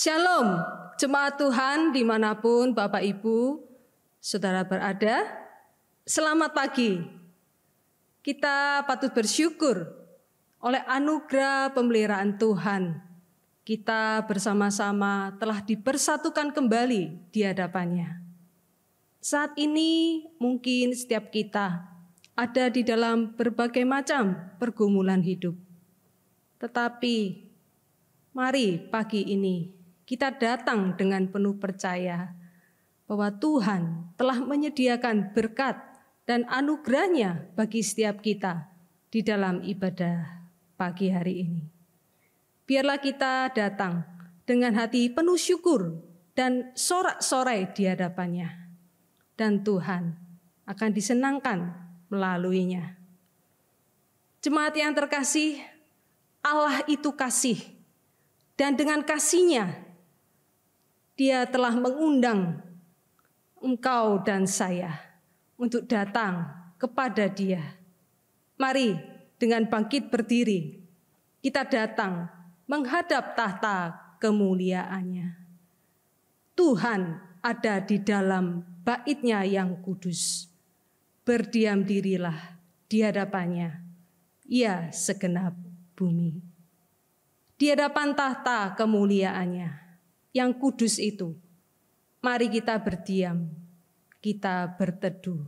Shalom, jemaat Tuhan dimanapun Bapak Ibu, Saudara berada. Selamat pagi. Kita patut bersyukur oleh anugerah pemeliharaan Tuhan. Kita bersama-sama telah dipersatukan kembali di hadapannya. Saat ini mungkin setiap kita ada di dalam berbagai macam pergumulan hidup. Tetapi mari pagi ini kita datang dengan penuh percaya bahwa Tuhan telah menyediakan berkat dan anugerahnya bagi setiap kita di dalam ibadah pagi hari ini. Biarlah kita datang dengan hati penuh syukur dan sorak-sorai di hadapannya. Dan Tuhan akan disenangkan melaluinya. Jemaat yang terkasih, Allah itu kasih. Dan dengan kasih-Nya, Dia telah mengundang engkau dan saya untuk datang kepada Dia. Mari dengan bangkit berdiri, kita datang menghadap tahta kemuliaan-Nya. Tuhan ada di dalam bait-Nya yang kudus. Berdiam dirilah di hadapan-Nya, ia segenap bumi. Di hadapan tahta kemuliaan-Nya yang kudus itu, mari kita berdiam, kita berteduh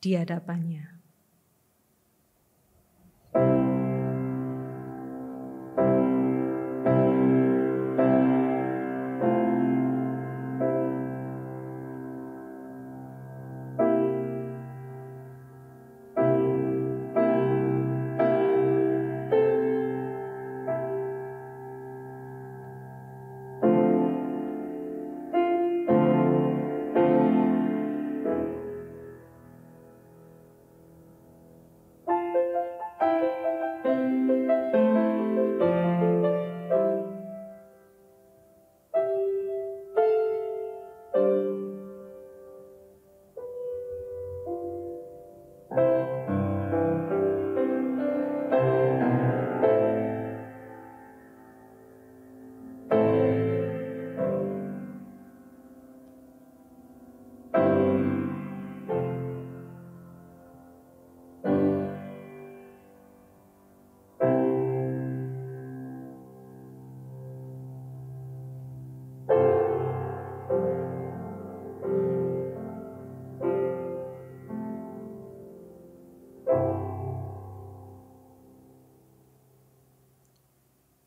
di hadapan-Nya.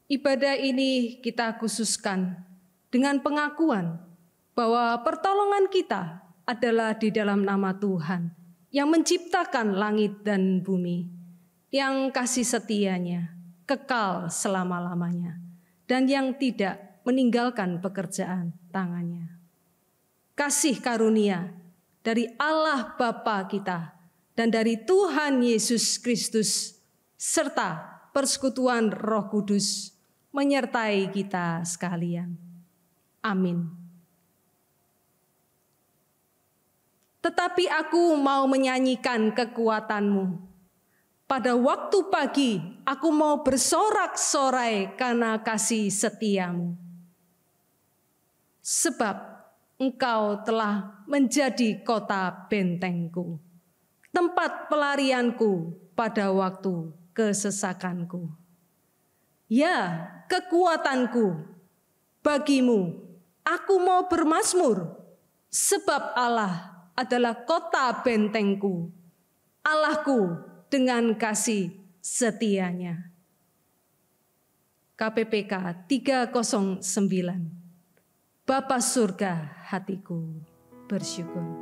Ibadah ini kita khususkan dengan pengakuan bahwa pertolongan kita adalah di dalam nama Tuhan yang menciptakan langit dan bumi, yang kasih setia-Nya kekal selama-lamanya, dan yang tidak meninggalkan pekerjaan tangan-Nya. Kasih karunia dari Allah Bapa kita dan dari Tuhan Yesus Kristus serta persekutuan Roh Kudus menyertai kita sekalian. Amin. Tetapi aku mau menyanyikan kekuatan-Mu. Pada waktu pagi aku mau bersorak-sorai karena kasih setia-Mu. Sebab Engkau telah menjadi kota bentengku, tempat pelarianku pada waktu kesesakanku. Ya, kekuatanku, bagimu aku mau bermazmur, sebab Allah adalah kota bentengku, Allahku dengan kasih setia-Nya. KPPK 309. Bapa surga, hatiku bersyukur.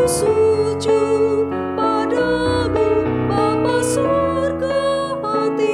Sujud padamu, Bapa surga, hati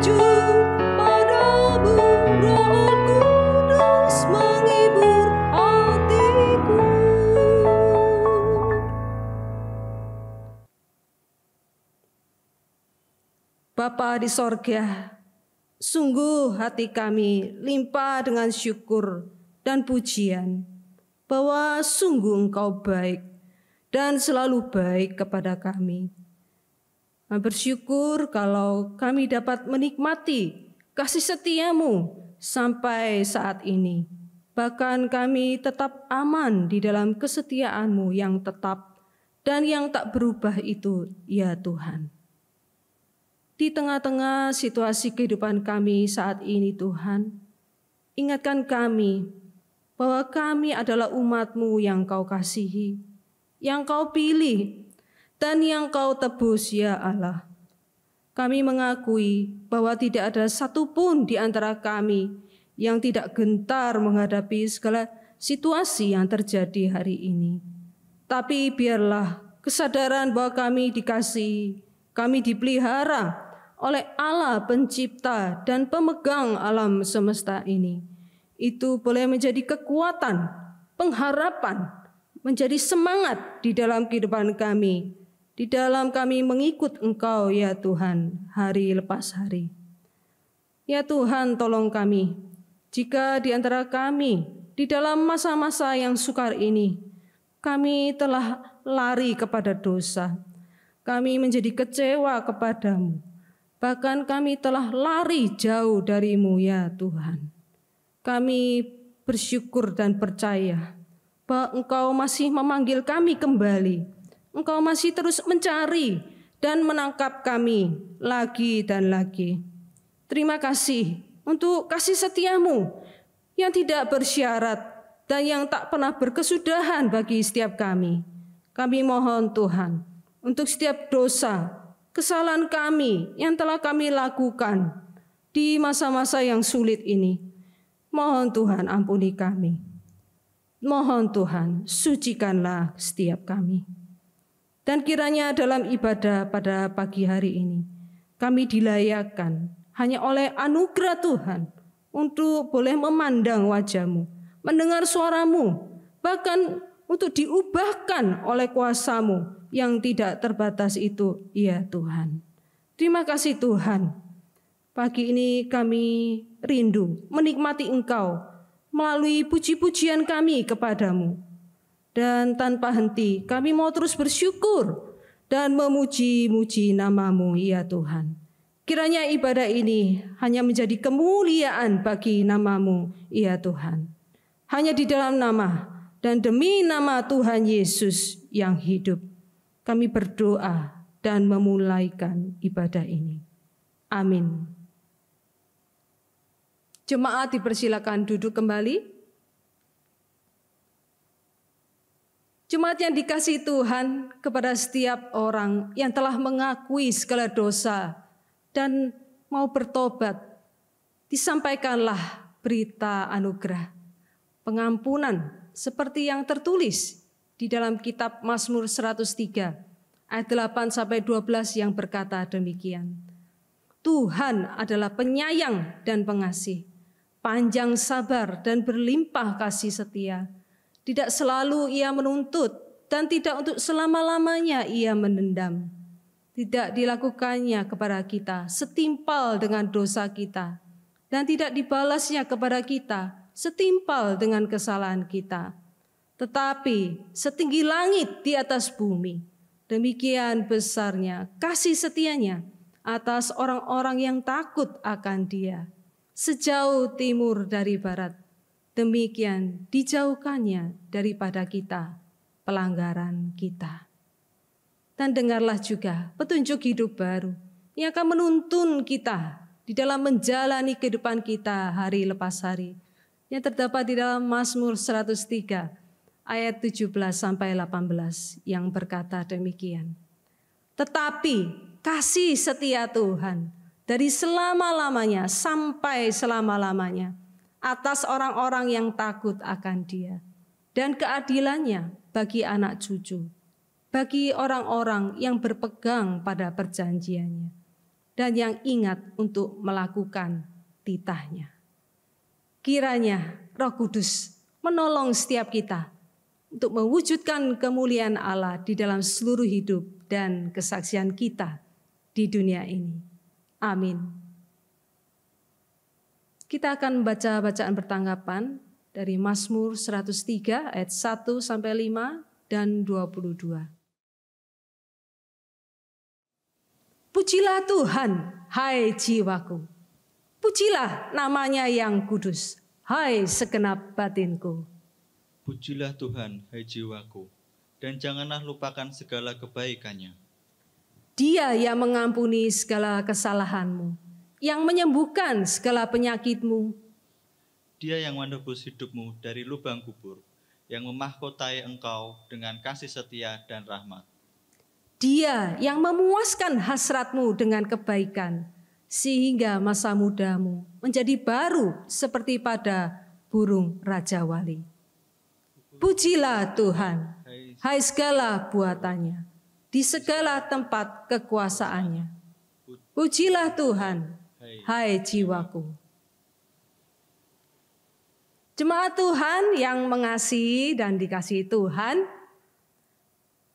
sujud padamu, Roh Kudus menghibur hatiku. Bapa di sorga, sungguh hati kami limpah dengan syukur dan pujian bahwa sungguh Engkau baik dan selalu baik kepada kami. Kami bersyukur kalau kami dapat menikmati kasih setia-Mu sampai saat ini. Bahkan kami tetap aman di dalam kesetiaan-Mu yang tetap dan yang tak berubah itu, ya Tuhan. Di tengah-tengah situasi kehidupan kami saat ini, Tuhan, ingatkan kami bahwa kami adalah umat-Mu yang Kau kasihi, yang Kau pilih, dan yang Kau tebus, ya Allah. Kami mengakui bahwa tidak ada satupun di antara kami yang tidak gentar menghadapi segala situasi yang terjadi hari ini. Tapi biarlah kesadaran bahwa kami dikasihi, kami dipelihara oleh Allah pencipta dan pemegang alam semesta ini. Itu boleh menjadi kekuatan, pengharapan, menjadi semangat di dalam kehidupan kami, di dalam kami mengikut Engkau, ya Tuhan, hari lepas hari. Ya Tuhan, tolong kami, jika di antara kami di dalam masa-masa yang sukar ini, kami telah lari kepada dosa, kami menjadi kecewa kepadamu, bahkan kami telah lari jauh dari-Mu, ya Tuhan. Kami bersyukur dan percaya bahwa Engkau masih memanggil kami kembali. Engkau masih terus mencari dan menangkap kami lagi dan lagi. Terima kasih untuk kasih setia-Mu yang tidak bersyarat dan yang tak pernah berkesudahan bagi setiap kami. Kami mohon Tuhan untuk setiap dosa, kesalahan kami yang telah kami lakukan di masa-masa yang sulit ini. Mohon Tuhan ampuni kami. Mohon Tuhan sucikanlah setiap kami. Dan kiranya dalam ibadah pada pagi hari ini, kami dilayakkan hanya oleh anugerah Tuhan untuk boleh memandang wajah-Mu, mendengar suara-Mu, bahkan untuk diubahkan oleh kuasa-Mu yang tidak terbatas itu, ya Tuhan. Terima kasih Tuhan. Pagi ini kami rindu menikmati Engkau melalui puji-pujian kami kepadamu. Dan tanpa henti kami mau terus bersyukur dan memuji-muji nama-Mu, ya Tuhan. Kiranya ibadah ini hanya menjadi kemuliaan bagi nama-Mu, ya Tuhan. Hanya di dalam nama dan demi nama Tuhan Yesus yang hidup, kami berdoa dan memulaikan ibadah ini. Amin. Jemaat dipersilakan duduk kembali. Jemaat yang dikasihi Tuhan, kepada setiap orang yang telah mengakui segala dosa dan mau bertobat, disampaikanlah berita anugerah, pengampunan seperti yang tertulis di dalam kitab Mazmur 103 ayat 8-12 yang berkata demikian. Tuhan adalah penyayang dan pengasih, panjang sabar dan berlimpah kasih setia. Tidak selalu Ia menuntut dan tidak untuk selama-lamanya Ia menendam. Tidak dilakukannya kepada kita setimpal dengan dosa kita, dan tidak dibalasnya kepada kita setimpal dengan kesalahan kita. Tetapi setinggi langit di atas bumi, demikian besarnya kasih setianya atas orang-orang yang takut akan Dia. Sejauh timur dari barat, demikian dijauhkannya daripada kita pelanggaran kita. Dan dengarlah juga petunjuk hidup baru yang akan menuntun kita di dalam menjalani kehidupan kita hari lepas hari, yang terdapat di dalam Mazmur 103 ayat 17-18 yang berkata demikian. Tetapi kasih setia Tuhan dari selama-lamanya sampai selama-lamanya atas orang-orang yang takut akan Dia, dan keadilannya bagi anak cucu, bagi orang-orang yang berpegang pada perjanjiannya. dan yang ingat untuk melakukan titahnya. Kiranya Roh Kudus menolong setiap kita untuk mewujudkan kemuliaan Allah di dalam seluruh hidup dan kesaksian kita di dunia ini. Amin. Kita akan membaca bacaan pertanggapan dari Mazmur 103 ayat 1 sampai 5 dan 22. Pujilah Tuhan, hai jiwaku. Pujilah namanya yang kudus, hai segenap batinku. Pujilah Tuhan, hai jiwaku, dan janganlah lupakan segala kebaikannya. Dia yang mengampuni segala kesalahanmu, yang menyembuhkan segala penyakitmu. Dia yang menebus hidupmu dari lubang kubur, yang memahkotai engkau dengan kasih setia dan rahmat. Dia yang memuaskan hasratmu dengan kebaikan, sehingga masa mudamu menjadi baru seperti pada burung Raja Wali. Pujilah Tuhan, hai segala buatannya, di segala tempat kekuasaannya. Pujilah Tuhan, hai jiwaku. Jemaat Tuhan yang mengasihi dan dikasihi Tuhan,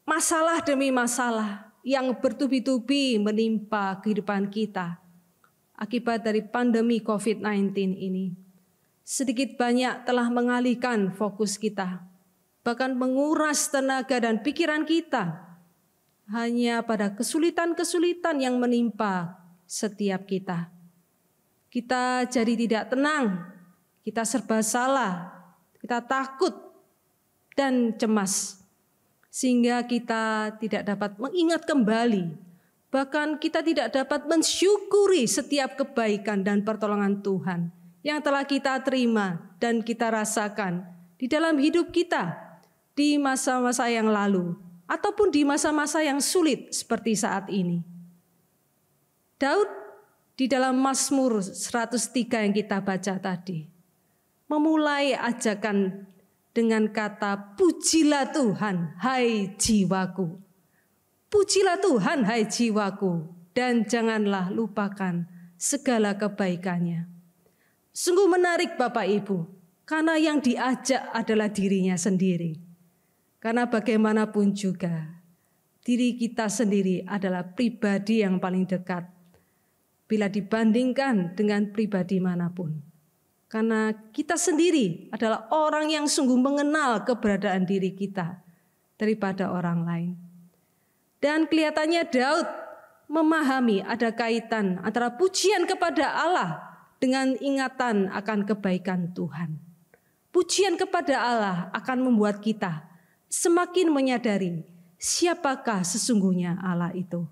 masalah demi masalah yang bertubi-tubi menimpa kehidupan kita akibat dari pandemi COVID-19 ini, sedikit banyak telah mengalihkan fokus kita, bahkan menguras tenaga dan pikiran kita hanya pada kesulitan-kesulitan yang menimpa setiap kita. Kita jadi tidak tenang, kita serba salah, kita takut dan cemas, sehingga kita tidak dapat mengingat kembali. Bahkan kita tidak dapat mensyukuri setiap kebaikan dan pertolongan Tuhan yang telah kita terima dan kita rasakan di dalam hidup kita di masa-masa yang lalu ataupun di masa-masa yang sulit seperti saat ini. Daud di dalam Mazmur 103 yang kita baca tadi memulai ajakan dengan kata pujilah Tuhan, hai jiwaku. Pujilah Tuhan, hai jiwaku, dan janganlah lupakan segala kebaikannya. Sungguh menarik Bapak Ibu, karena yang diajak adalah dirinya sendiri. Karena bagaimanapun juga, diri kita sendiri adalah pribadi yang paling dekat bila dibandingkan dengan pribadi manapun. Karena kita sendiri adalah orang yang sungguh mengenal keberadaan diri kita daripada orang lain. Dan kelihatannya Daud memahami ada kaitan antara pujian kepada Allah dengan ingatan akan kebaikan Tuhan. Pujian kepada Allah akan membuat kita semakin menyadari siapakah sesungguhnya Allah itu.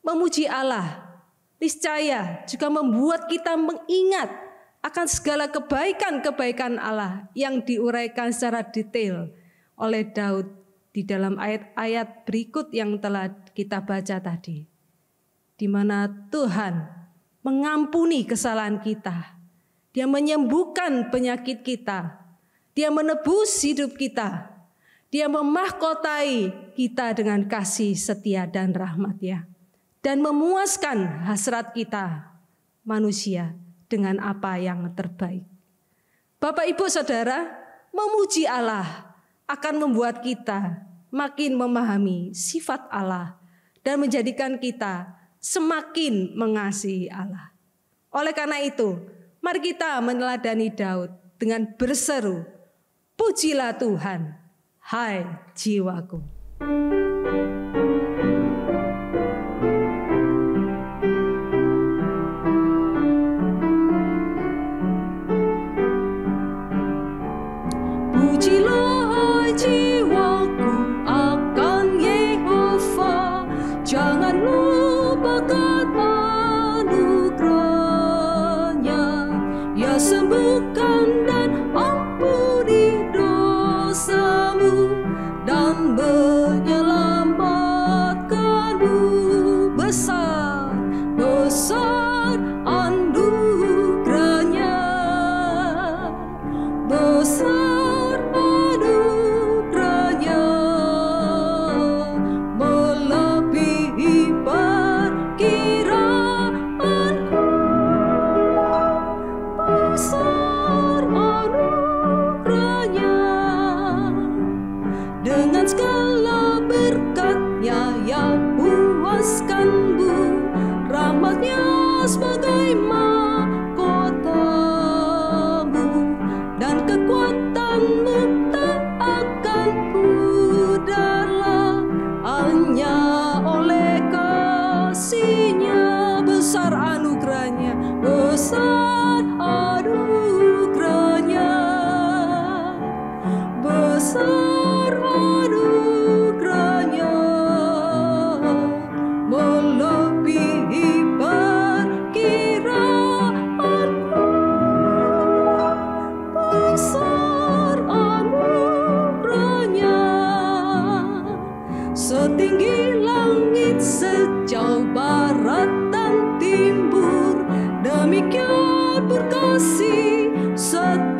Memuji Allah niscaya juga membuat kita mengingat akan segala kebaikan-kebaikan Allah yang diuraikan secara detail oleh Daud di dalam ayat-ayat berikut yang telah kita baca tadi, di mana Tuhan mengampuni kesalahan kita, Dia menyembuhkan penyakit kita, Dia menebus hidup kita, Dia memahkotai kita dengan kasih setia dan rahmat-Nya, dan memuaskan hasrat kita manusia dengan apa yang terbaik. Bapak, Ibu, Saudara, memuji Allah akan membuat kita makin memahami sifat Allah dan menjadikan kita semakin mengasihi Allah. Oleh karena itu, mari kita meneladani Daud dengan berseru, pujilah Tuhan, hai jiwaku. Pujilah jiwaku akan Yehova, jangan lupakan anugerahnya. Ya sembuhkan dan ampuni dosamu dan menyelamatkan sebagai mahkotamu, dan kekuatanmu tak akan pudar. Hanya oleh kasih-Nya, besar anugerah-Nya, besar anugerah-Nya, besar anugerah-Nya, melebihi perkiraanku. Besar anugerah-Nya, setinggi langit sejauh barat dan timur, demikian berkasih setianya,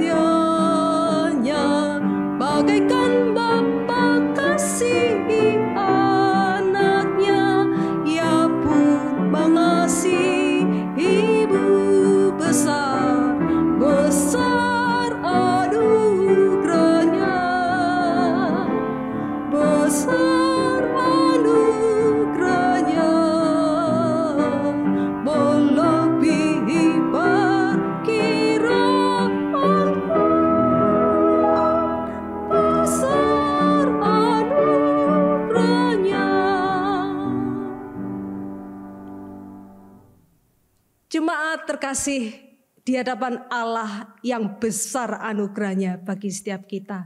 bagaikan Bapa kasihi anaknya, Ia pun mengasihi ibu. Besar, besar anugerah-Nya, besar anugerah-Nya, melebihi perkiraanku. Besar anugerah-Nya. Jemaat terkasih di hadapan Allah yang besar anugerah-Nya bagi setiap kita,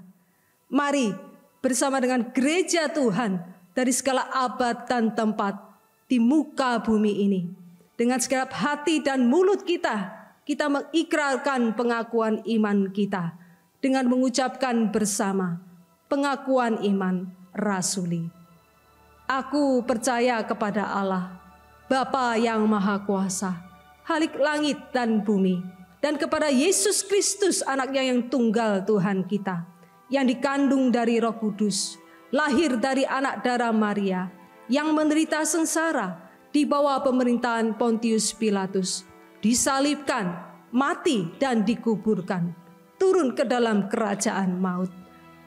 mari bersama dengan gereja Tuhan dari segala abad dan tempat di muka bumi ini, dengan segenap hati dan mulut kita mengikrarkan pengakuan iman kita dengan mengucapkan bersama pengakuan iman rasuli. Aku percaya kepada Allah, Bapa yang Maha Kuasa, Khalik langit dan bumi, dan kepada Yesus Kristus, Anaknya yang tunggal Tuhan kita, yang dikandung dari Roh Kudus, lahir dari anak darah Maria, yang menderita sengsara di bawah pemerintahan Pontius Pilatus, disalibkan, mati dan dikuburkan, turun ke dalam kerajaan maut.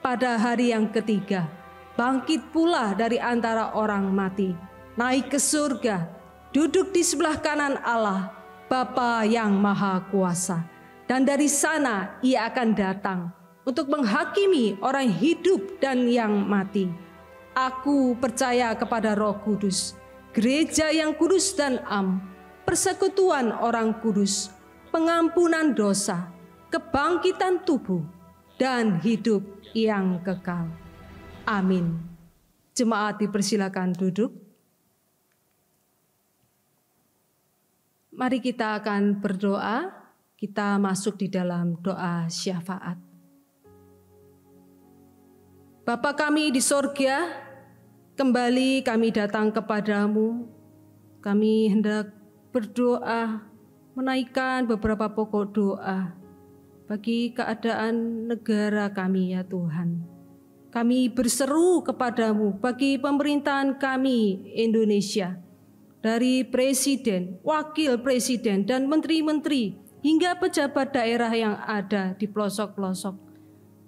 Pada hari yang ketiga, bangkit pula dari antara orang mati, naik ke surga, duduk di sebelah kanan Allah, Bapa yang Maha Kuasa, dan dari sana Ia akan datang untuk menghakimi orang hidup dan yang mati. Aku percaya kepada Roh Kudus, gereja yang kudus dan am, persekutuan orang kudus, pengampunan dosa, kebangkitan tubuh, dan hidup yang kekal. Amin. Jemaat dipersilakan duduk. Mari kita akan berdoa. Kita masuk di dalam doa syafaat. Bapa kami di sorga, kembali kami datang kepadamu. Kami hendak berdoa, menaikkan beberapa pokok doa bagi keadaan negara kami ya Tuhan. Kami berseru kepadamu bagi pemerintahan kami Indonesia, dari presiden, wakil presiden, dan menteri-menteri, hingga pejabat daerah yang ada di pelosok-pelosok.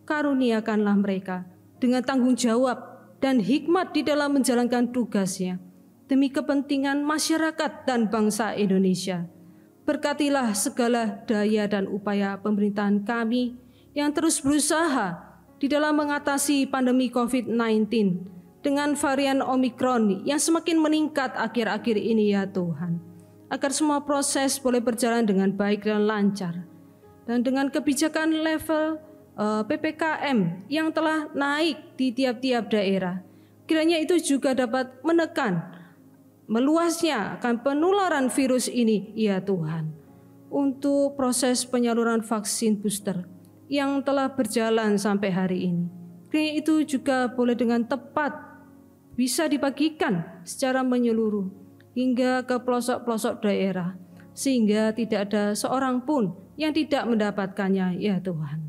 Karuniakanlah mereka dengan tanggung jawab dan hikmat di dalam menjalankan tugasnya, demi kepentingan masyarakat dan bangsa Indonesia. Berkatilah segala daya dan upaya pemerintahan kami yang terus berusaha di dalam mengatasi pandemi COVID-19, dengan varian Omikron yang semakin meningkat akhir-akhir ini ya Tuhan, agar semua proses boleh berjalan dengan baik dan lancar. Dan dengan kebijakan level PPKM yang telah naik di tiap-tiap daerah, kiranya itu juga dapat menekan meluasnya akan penularan virus ini ya Tuhan. Untuk proses penyaluran vaksin booster yang telah berjalan sampai hari ini, kiranya itu juga boleh dengan tepat bisa dibagikan secara menyeluruh hingga ke pelosok-pelosok daerah, sehingga tidak ada seorang pun yang tidak mendapatkannya ya Tuhan.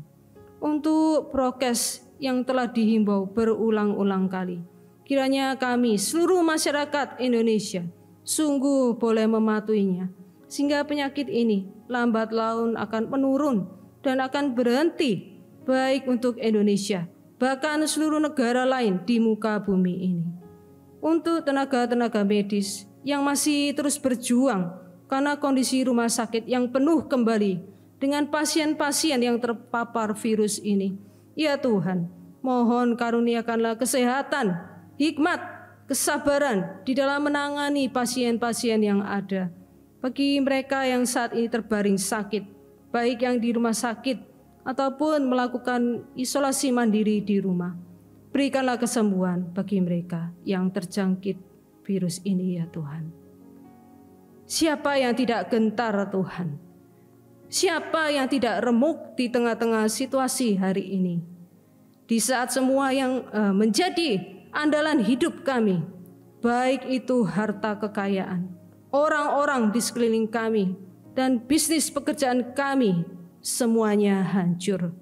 Untuk prokes yang telah dihimbau berulang-ulang kali, kiranya kami seluruh masyarakat Indonesia sungguh boleh mematuhinya, sehingga penyakit ini lambat laun akan menurun dan akan berhenti, baik untuk Indonesia, bahkan seluruh negara lain di muka bumi ini. Untuk tenaga-tenaga medis yang masih terus berjuang karena kondisi rumah sakit yang penuh kembali dengan pasien-pasien yang terpapar virus ini. Ya Tuhan, mohon karuniakanlah kesehatan, hikmat, kesabaran di dalam menangani pasien-pasien yang ada. Bagi mereka yang saat ini terbaring sakit, baik yang di rumah sakit ataupun melakukan isolasi mandiri di rumah, berikanlah kesembuhan bagi mereka yang terjangkit virus ini ya Tuhan. Siapa yang tidak gentar Tuhan? Siapa yang tidak remuk di tengah-tengah situasi hari ini? Di saat semua yang menjadi andalan hidup kami, baik itu harta kekayaan, orang-orang di sekeliling kami, dan bisnis pekerjaan kami, semuanya hancur.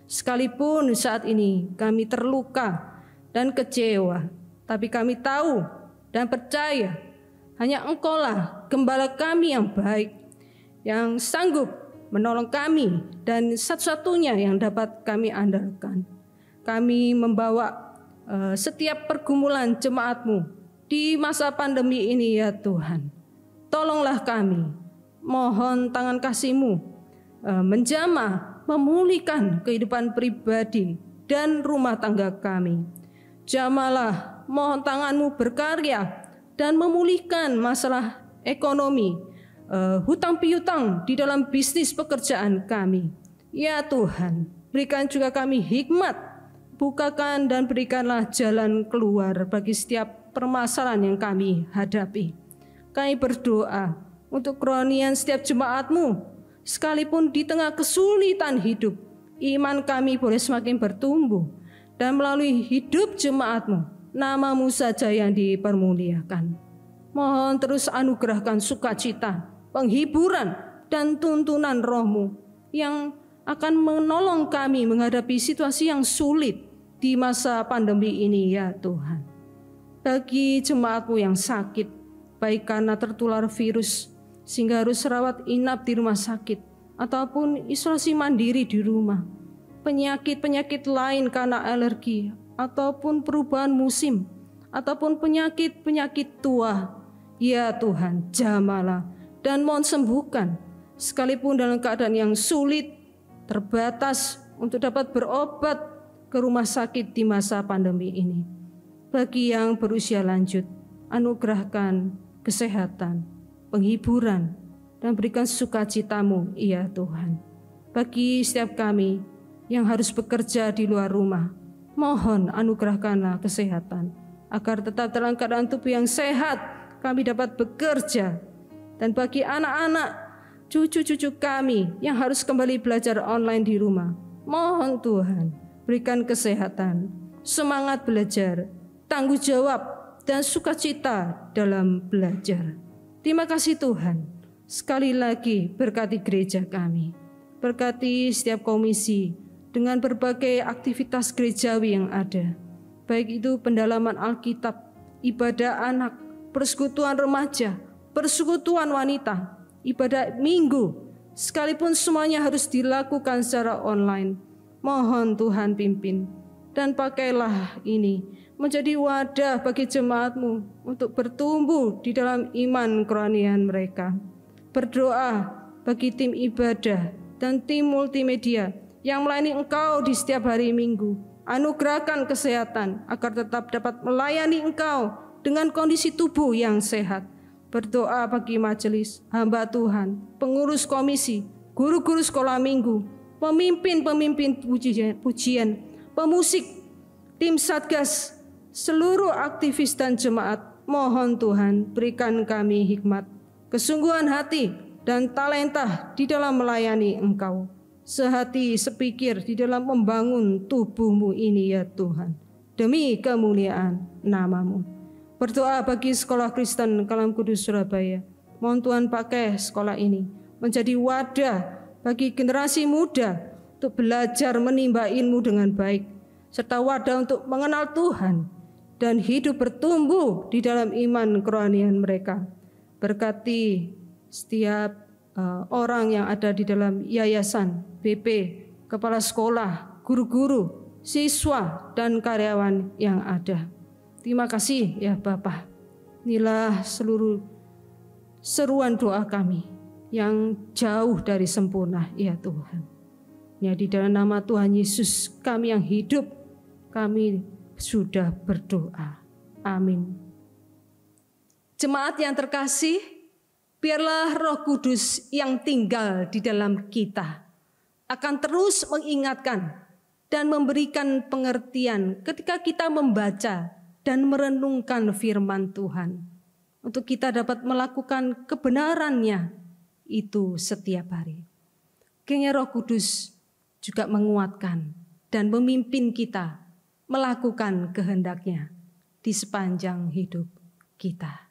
Sekalipun saat ini kami terluka dan kecewa, tapi kami tahu dan percaya hanya Engkaulah gembala kami yang baik, yang sanggup menolong kami dan satu-satunya yang dapat kami andalkan. Kami membawa setiap pergumulan jemaat-Mu di masa pandemi ini ya Tuhan. Tolonglah kami, mohon tangan kasih-Mu menjamah, memulihkan kehidupan pribadi dan rumah tangga kami. Jamalah, mohon tangan-Mu berkarya dan memulihkan masalah ekonomi, hutang piutang di dalam bisnis pekerjaan kami. Ya Tuhan, berikan juga kami hikmat, bukakan dan berikanlah jalan keluar bagi setiap permasalahan yang kami hadapi. Kami berdoa untuk kerohanian setiap jemaat-Mu, sekalipun di tengah kesulitan hidup, iman kami boleh semakin bertumbuh, dan melalui hidup jemaat-Mu, nama-Mu saja yang dipermuliakan. Mohon terus anugerahkan sukacita, penghiburan, dan tuntunan Roh-Mu yang akan menolong kami menghadapi situasi yang sulit di masa pandemi ini ya Tuhan. Bagi jemaat-Mu yang sakit, baik karena tertular virus sehingga harus rawat inap di rumah sakit ataupun isolasi mandiri di rumah, penyakit-penyakit lain karena alergi ataupun perubahan musim, ataupun penyakit-penyakit tua, ya Tuhan, jamalah dan mohon sembuhkan, sekalipun dalam keadaan yang sulit, terbatas untuk dapat berobat ke rumah sakit di masa pandemi ini. Bagi yang berusia lanjut, anugerahkan kesehatan, penghiburan, dan berikan sukacita-Mu, ya Tuhan. Bagi setiap kami yang harus bekerja di luar rumah, mohon anugerahkanlah kesehatan, agar tetap dalam keadaan tubuh yang sehat, kami dapat bekerja. Dan bagi anak-anak, cucu-cucu kami yang harus kembali belajar online di rumah, mohon Tuhan, berikan kesehatan, semangat belajar, tanggung jawab, dan sukacita dalam belajar. Terima kasih Tuhan. Sekali lagi berkati gereja kami, berkati setiap komisi, dengan berbagai aktivitas gerejawi yang ada, baik itu pendalaman Alkitab, ibadah anak, persekutuan remaja, persekutuan wanita, ibadah minggu, sekalipun semuanya harus dilakukan secara online. Mohon Tuhan pimpin dan pakailah ini menjadi wadah bagi jemaat-Mu untuk bertumbuh di dalam iman kerohanian mereka. Berdoa bagi tim ibadah dan tim multimedia yang melayani Engkau di setiap hari Minggu. Anugerahkan kesehatan agar tetap dapat melayani Engkau dengan kondisi tubuh yang sehat. Berdoa bagi majelis, hamba Tuhan, pengurus komisi, guru-guru sekolah minggu, pemimpin-pemimpin pujian, pemusik, tim satgas, seluruh aktivis dan jemaat. Mohon Tuhan berikan kami hikmat, kesungguhan hati, dan talenta di dalam melayani Engkau. Sehati sepikir di dalam membangun tubuh-Mu ini ya Tuhan, demi kemuliaan nama-Mu. Berdoa bagi Sekolah Kristen Kalam Kudus Surabaya. Mohon Tuhan pakai sekolah ini menjadi wadah bagi generasi muda untuk belajar menimba ilmu dengan baik, serta wadah untuk mengenal Tuhan dan hidup bertumbuh di dalam iman kerohanian mereka. Berkati setiap orang yang ada di dalam yayasan, BP, kepala sekolah, guru-guru, siswa, dan karyawan yang ada. Terima kasih ya Bapa. Inilah seluruh seruan doa kami yang jauh dari sempurna, ya Tuhan. Ya, di dalam nama Tuhan Yesus kami yang hidup, kami sudah berdoa. Amin. Jemaat yang terkasih, biarlah Roh Kudus yang tinggal di dalam kita akan terus mengingatkan dan memberikan pengertian ketika kita membaca dan merenungkan firman Tuhan, untuk kita dapat melakukan kebenarannya itu setiap hari. Kiranya Roh Kudus juga menguatkan dan memimpin kita melakukan kehendaknya di sepanjang hidup kita.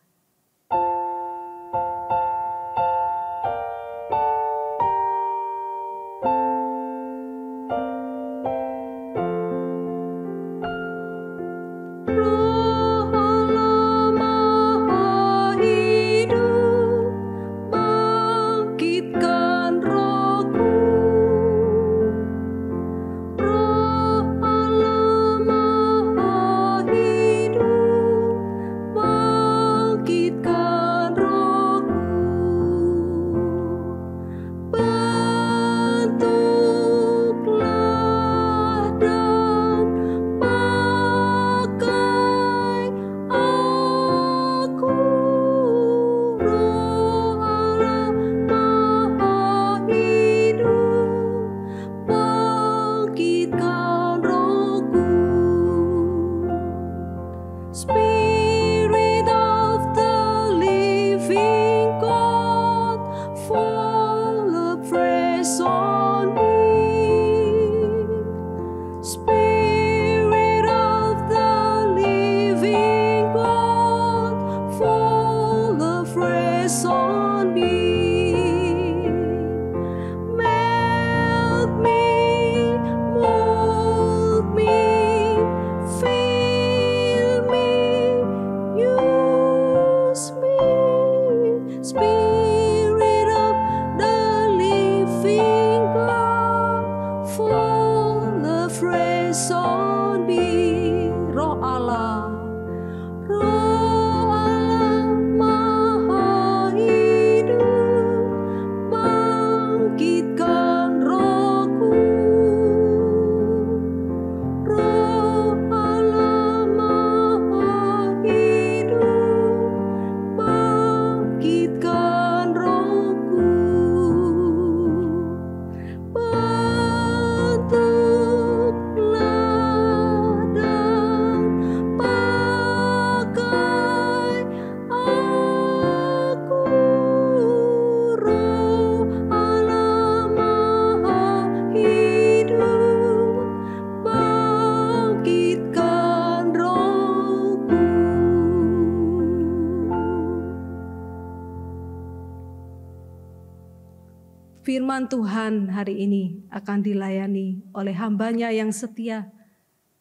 Firman Tuhan hari ini akan dilayani oleh hambanya yang setia,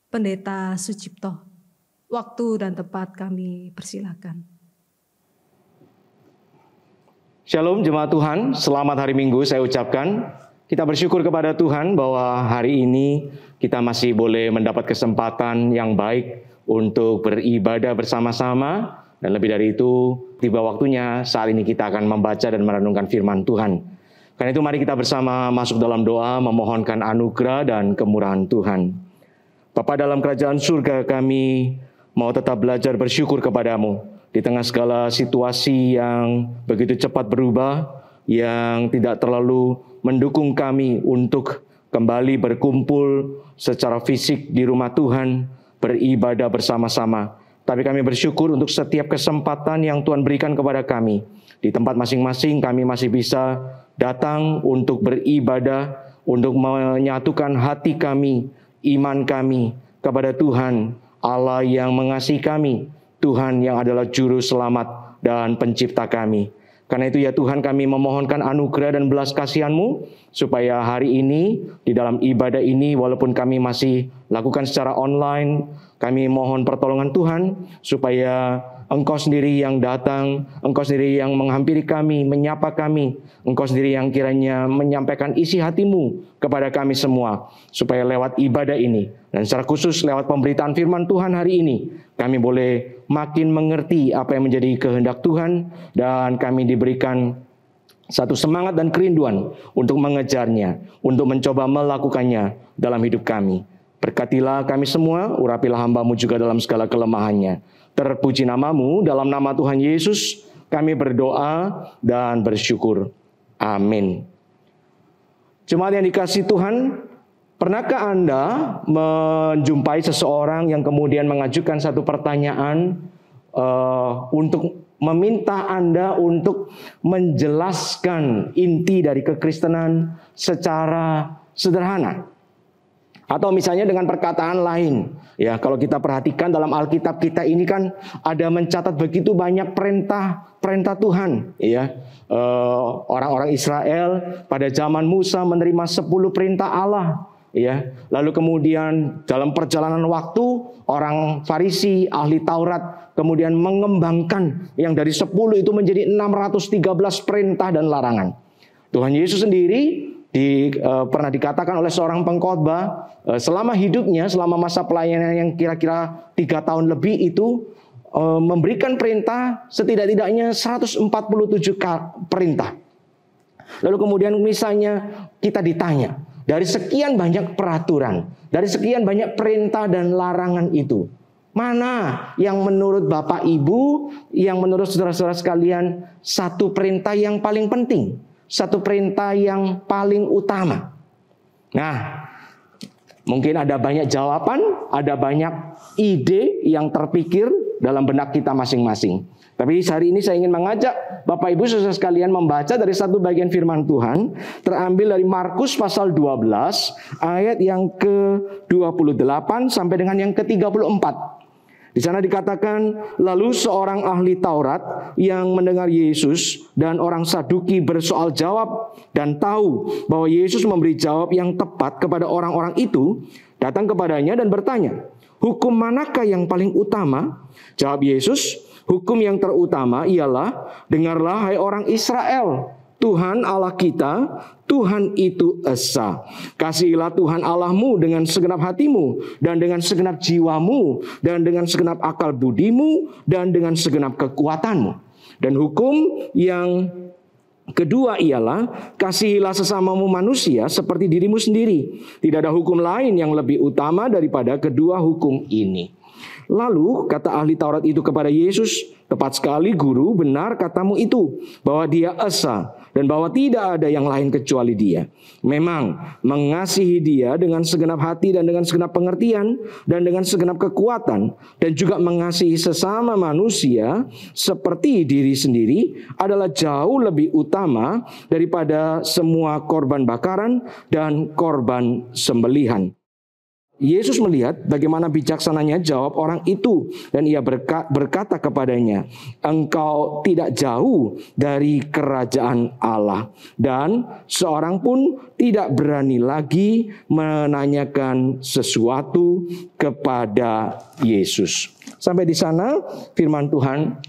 Pendeta Sucipto. Waktu dan tempat kami persilakan. Shalom jemaat Tuhan, selamat hari Minggu saya ucapkan. Kita bersyukur kepada Tuhan bahwa hari ini kita masih boleh mendapat kesempatan yang baik untuk beribadah bersama-sama. Dan lebih dari itu, tiba waktunya saat ini kita akan membaca dan merenungkan firman Tuhan. Karena itu mari kita bersama masuk dalam doa memohonkan anugerah dan kemurahan Tuhan. Bapa dalam kerajaan surga, kami mau tetap belajar bersyukur kepadamu di tengah segala situasi yang begitu cepat berubah, yang tidak terlalu mendukung kami untuk kembali berkumpul secara fisik di rumah Tuhan, beribadah bersama-sama. Tapi kami bersyukur untuk setiap kesempatan yang Tuhan berikan kepada kami. Di tempat masing-masing kami masih bisa datang untuk beribadah, untuk menyatukan hati kami, iman kami kepada Tuhan, Allah yang mengasihi kami, Tuhan yang adalah juru selamat dan pencipta kami. Karena itu ya Tuhan, kami memohonkan anugerah dan belas kasihan-Mu, supaya hari ini, di dalam ibadah ini, walaupun kami masih lakukan secara online, kami mohon pertolongan Tuhan, supaya Engkau sendiri yang datang, Engkau sendiri yang menghampiri kami, menyapa kami. Engkau sendiri yang kiranya menyampaikan isi hati-Mu kepada kami semua. Supaya lewat ibadah ini, dan secara khusus lewat pemberitaan firman Tuhan hari ini, kami boleh makin mengerti apa yang menjadi kehendak Tuhan, dan kami diberikan satu semangat dan kerinduan untuk mengejarnya, untuk mencoba melakukannya dalam hidup kami. Berkatilah kami semua, urapilah hamba-Mu juga dalam segala kelemahannya. Terpuji nama-Mu, dalam nama Tuhan Yesus kami berdoa dan bersyukur. Amin. Jemaat yang dikasihi Tuhan, pernahkah Anda menjumpai seseorang yang kemudian mengajukan satu pertanyaan untuk meminta Anda untuk menjelaskan inti dari kekristenan secara sederhana? Atau misalnya dengan perkataan lain, ya, kalau kita perhatikan dalam Alkitab kita ini kan ada mencatat begitu banyak perintah Tuhan, ya. Orang-orang Israel pada zaman Musa menerima 10 perintah Allah, ya. Lalu kemudian dalam perjalanan waktu orang Farisi, ahli Taurat kemudian mengembangkan yang dari 10 itu menjadi 613 perintah dan larangan. Tuhan Yesus sendiri pernah dikatakan oleh seorang pengkhotbah, selama hidupnya, selama masa pelayanan yang kira-kira 3 tahun lebih itu, memberikan perintah setidak-tidaknya 147 perintah. Lalu kemudian misalnya kita ditanya, dari sekian banyak peraturan, dari sekian banyak perintah dan larangan itu, mana yang menurut Bapak Ibu, yang menurut saudara-saudara sekalian, satu perintah yang paling penting, satu perintah yang paling utama? Nah, mungkin ada banyak jawaban, ada banyak ide yang terpikir dalam benak kita masing-masing. Tapi hari ini saya ingin mengajak Bapak Ibu saudara sekalian membaca dari satu bagian firman Tuhan, terambil dari Markus pasal 12 ayat yang ke-28 sampai dengan yang ke-34. Di sana dikatakan, lalu seorang ahli Taurat yang mendengar Yesus dan orang Saduki bersoal jawab dan tahu bahwa Yesus memberi jawab yang tepat kepada orang-orang itu, datang kepadanya dan bertanya, hukum manakah yang paling utama? Jawab Yesus, hukum yang terutama ialah, dengarlah hai orang Israel, Tuhan Allah kita, Tuhan itu esa. Kasihilah Tuhan Allahmu dengan segenap hatimu, dan dengan segenap jiwamu, dan dengan segenap akal budimu, dan dengan segenap kekuatanmu. Dan hukum yang kedua ialah, kasihilah sesamamu manusia seperti dirimu sendiri. Tidak ada hukum lain yang lebih utama daripada kedua hukum ini. Lalu kata ahli Taurat itu kepada Yesus, tepat sekali guru, benar katamu itu, bahwa dia esa dan bahwa tidak ada yang lain kecuali dia. Memang mengasihi dia dengan segenap hati dan dengan segenap pengertian dan dengan segenap kekuatan, dan juga mengasihi sesama manusia seperti diri sendiri adalah jauh lebih utama daripada semua korban bakaran dan korban sembelihan. Yesus melihat bagaimana bijaksananya jawab orang itu, dan ia berkata kepadanya, engkau tidak jauh dari kerajaan Allah. Dan seorang pun tidak berani lagi menanyakan sesuatu kepada Yesus. Sampai di sana firman Tuhan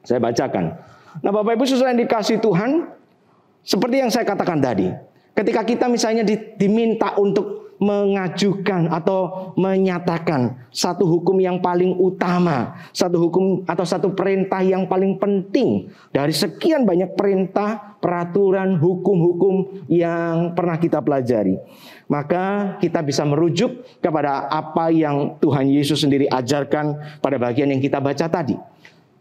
saya bacakan. Nah, Bapak Ibu saudara yang dikasihi Tuhan, seperti yang saya katakan tadi, ketika kita misalnya diminta untuk mengajukan atau menyatakan satu hukum yang paling utama, satu hukum atau satu perintah yang paling penting dari sekian banyak perintah, peraturan, hukum-hukum yang pernah kita pelajari, maka kita bisa merujuk kepada apa yang Tuhan Yesus sendiri ajarkan pada bagian yang kita baca tadi.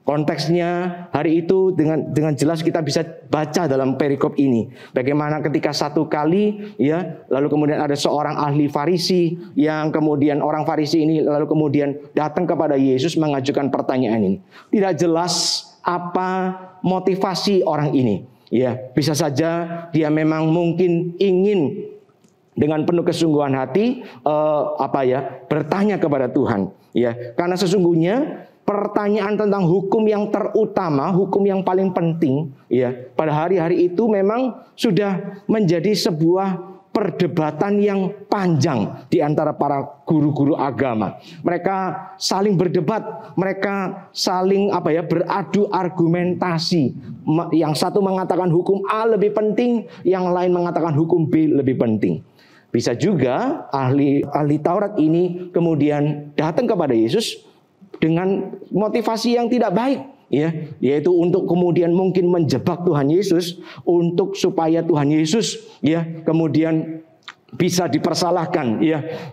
Konteksnya hari itu dengan jelas kita bisa baca dalam perikop ini. Bagaimana ketika satu kali, ya, lalu kemudian ada seorang ahli Farisi yang kemudian orang Farisi ini lalu kemudian datang kepada Yesus mengajukan pertanyaan ini. Tidak jelas apa motivasi orang ini. Ya, bisa saja dia memang mungkin ingin dengan penuh kesungguhan hati bertanya kepada Tuhan. Ya, karena sesungguhnya pertanyaan tentang hukum yang terutama, hukum yang paling penting, ya, pada hari-hari itu memang sudah menjadi sebuah perdebatan yang panjang di antara para guru-guru agama. Mereka saling berdebat, mereka saling beradu argumentasi. Yang satu mengatakan hukum A lebih penting, yang lain mengatakan hukum B lebih penting. Bisa juga ahli Taurat ini kemudian datang kepada Yesus dengan motivasi yang tidak baik, yaitu untuk kemudian mungkin menjebak Tuhan Yesus, untuk supaya Tuhan Yesus kemudian bisa dipersalahkan,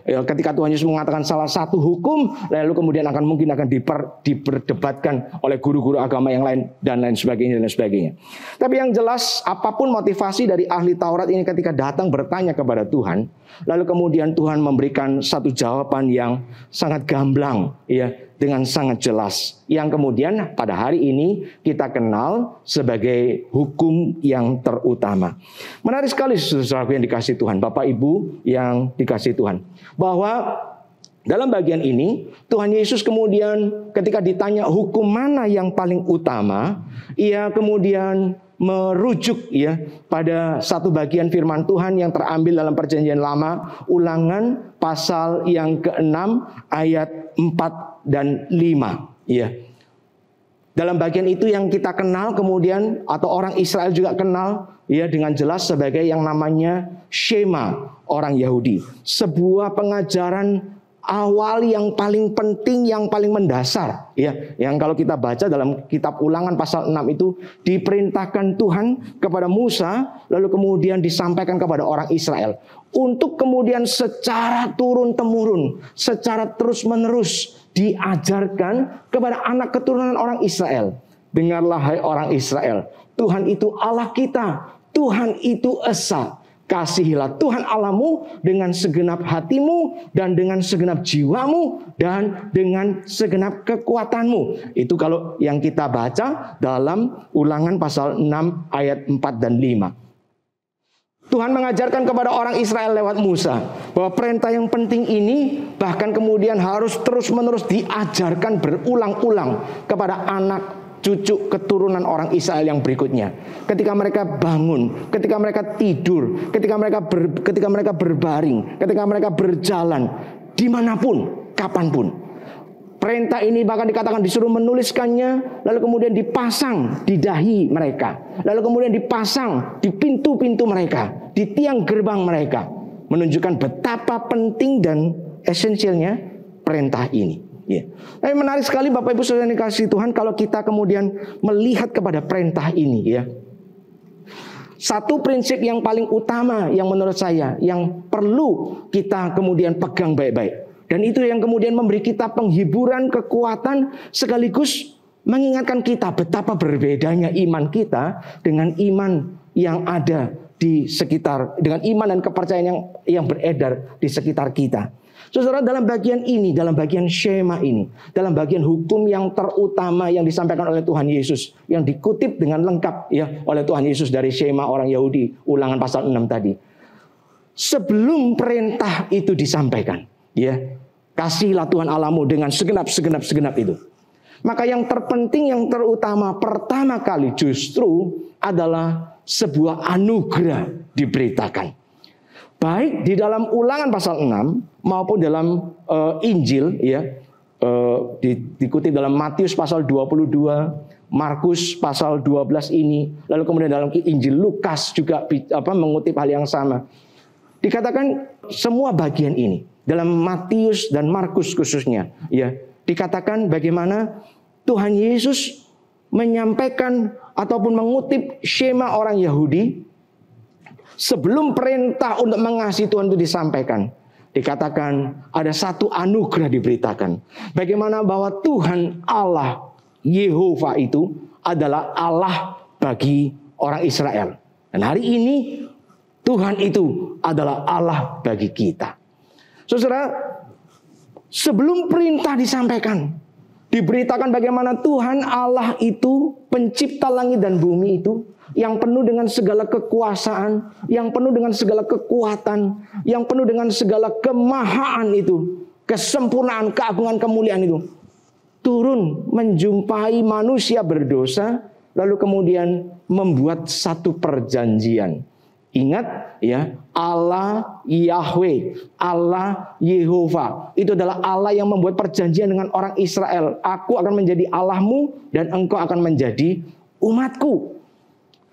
ketika Tuhan Yesus mengatakan salah satu hukum, lalu kemudian mungkin akan diperdebatkan oleh guru-guru agama yang lain dan lain sebagainya. Tapi yang jelas, apapun motivasi dari ahli Taurat ini ketika datang bertanya kepada Tuhan, lalu kemudian Tuhan memberikan satu jawaban yang sangat gamblang, dengan sangat jelas, yang kemudian pada hari ini kita kenal sebagai hukum yang terutama. Menarik sekali saudara yang dikasihi Tuhan, Bapak Ibu yang dikasihi Tuhan, bahwa dalam bagian ini Tuhan Yesus kemudian ketika ditanya hukum mana yang paling utama, ia kemudian merujuk pada satu bagian firman Tuhan yang terambil dalam Perjanjian Lama, Ulangan pasal yang ke-6 ayat 4 dan 5. Dalam bagian itu yang kita kenal kemudian, atau orang Israel juga kenal dengan jelas sebagai yang namanya Shema orang Yahudi. Sebuah pengajaran awal yang paling penting, yang paling mendasar, yang kalau kita baca dalam kitab Ulangan pasal 6 itu diperintahkan Tuhan kepada Musa, lalu kemudian disampaikan kepada orang Israel untuk kemudian secara turun-temurun, secara terus-menerus diajarkan kepada anak keturunan orang Israel. Dengarlah hai orang Israel, Tuhan itu Allah kita, Tuhan itu Esa. Kasihilah Tuhan Allahmu dengan segenap hatimu dan dengan segenap jiwamu dan dengan segenap kekuatanmu. Itu kalau yang kita baca dalam Ulangan pasal 6 ayat 4 dan 5. Tuhan mengajarkan kepada orang Israel lewat Musa bahwa perintah yang penting ini bahkan kemudian harus terus-menerus diajarkan berulang-ulang kepada anak cucu keturunan orang Israel yang berikutnya. Ketika mereka bangun, ketika mereka tidur, ketika mereka berbaring, ketika mereka berjalan, dimanapun, kapanpun. Perintah ini bahkan dikatakan disuruh menuliskannya, lalu kemudian dipasang di dahi mereka, lalu kemudian dipasang di pintu-pintu mereka, di tiang gerbang mereka, menunjukkan betapa penting dan esensialnya perintah ini. Tapi menarik sekali Bapak Ibu Saudara yang dikasihi Tuhan, kalau kita kemudian melihat kepada perintah ini, satu prinsip yang paling utama yang menurut saya yang perlu kita kemudian pegang baik-baik, dan itu yang kemudian memberi kita penghiburan, kekuatan, sekaligus mengingatkan kita betapa berbedanya iman kita dengan iman yang ada di sekitar, dengan iman dan kepercayaan yang beredar di sekitar kita. Saudara, dalam bagian ini, dalam bagian Shema ini, dalam bagian hukum yang terutama yang disampaikan oleh Tuhan Yesus, yang dikutip dengan lengkap oleh Tuhan Yesus dari Shema orang Yahudi, Ulangan pasal 6 tadi. Sebelum perintah itu disampaikan, kasihilah Tuhan Allahmu dengan segenap itu. Maka yang terpenting, yang terutama pertama kali justru adalah sebuah anugerah diberitakan. Baik di dalam Ulangan pasal 6 maupun dalam Injil, dikutip dalam Matius pasal 22, Markus pasal 12 ini, lalu kemudian dalam Injil Lukas juga mengutip hal yang sama. Dikatakan semua bagian ini dalam Matius dan Markus khususnya, dikatakan bagaimana Tuhan Yesus menyampaikan ataupun mengutip Shema orang Yahudi. Sebelum perintah untuk mengasihi Tuhan itu disampaikan, dikatakan ada satu anugerah diberitakan. Bagaimana bahwa Tuhan Allah Yehova itu adalah Allah bagi orang Israel. Dan hari ini Tuhan itu adalah Allah bagi kita. Saudara, sebelum perintah disampaikan, diberitakan bagaimana Tuhan Allah itu pencipta langit dan bumi itu, yang penuh dengan segala kekuasaan, yang penuh dengan segala kekuatan, yang penuh dengan segala kemahaan itu, kesempurnaan, keagungan, kemuliaan itu, turun menjumpai manusia berdosa, lalu kemudian membuat satu perjanjian. Ingat ya, Allah Yahweh, Allah Yehova. Itu adalah Allah yang membuat perjanjian dengan orang Israel. Aku akan menjadi Allahmu dan engkau akan menjadi umatku.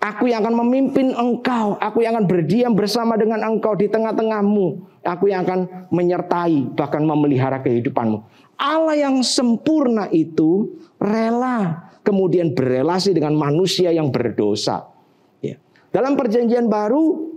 Aku yang akan memimpin engkau. Aku yang akan berdiam bersama dengan engkau di tengah-tengahmu. Aku yang akan menyertai, bahkan memelihara kehidupanmu. Allah yang sempurna itu rela kemudian berelasi dengan manusia yang berdosa. Dalam perjanjian baru,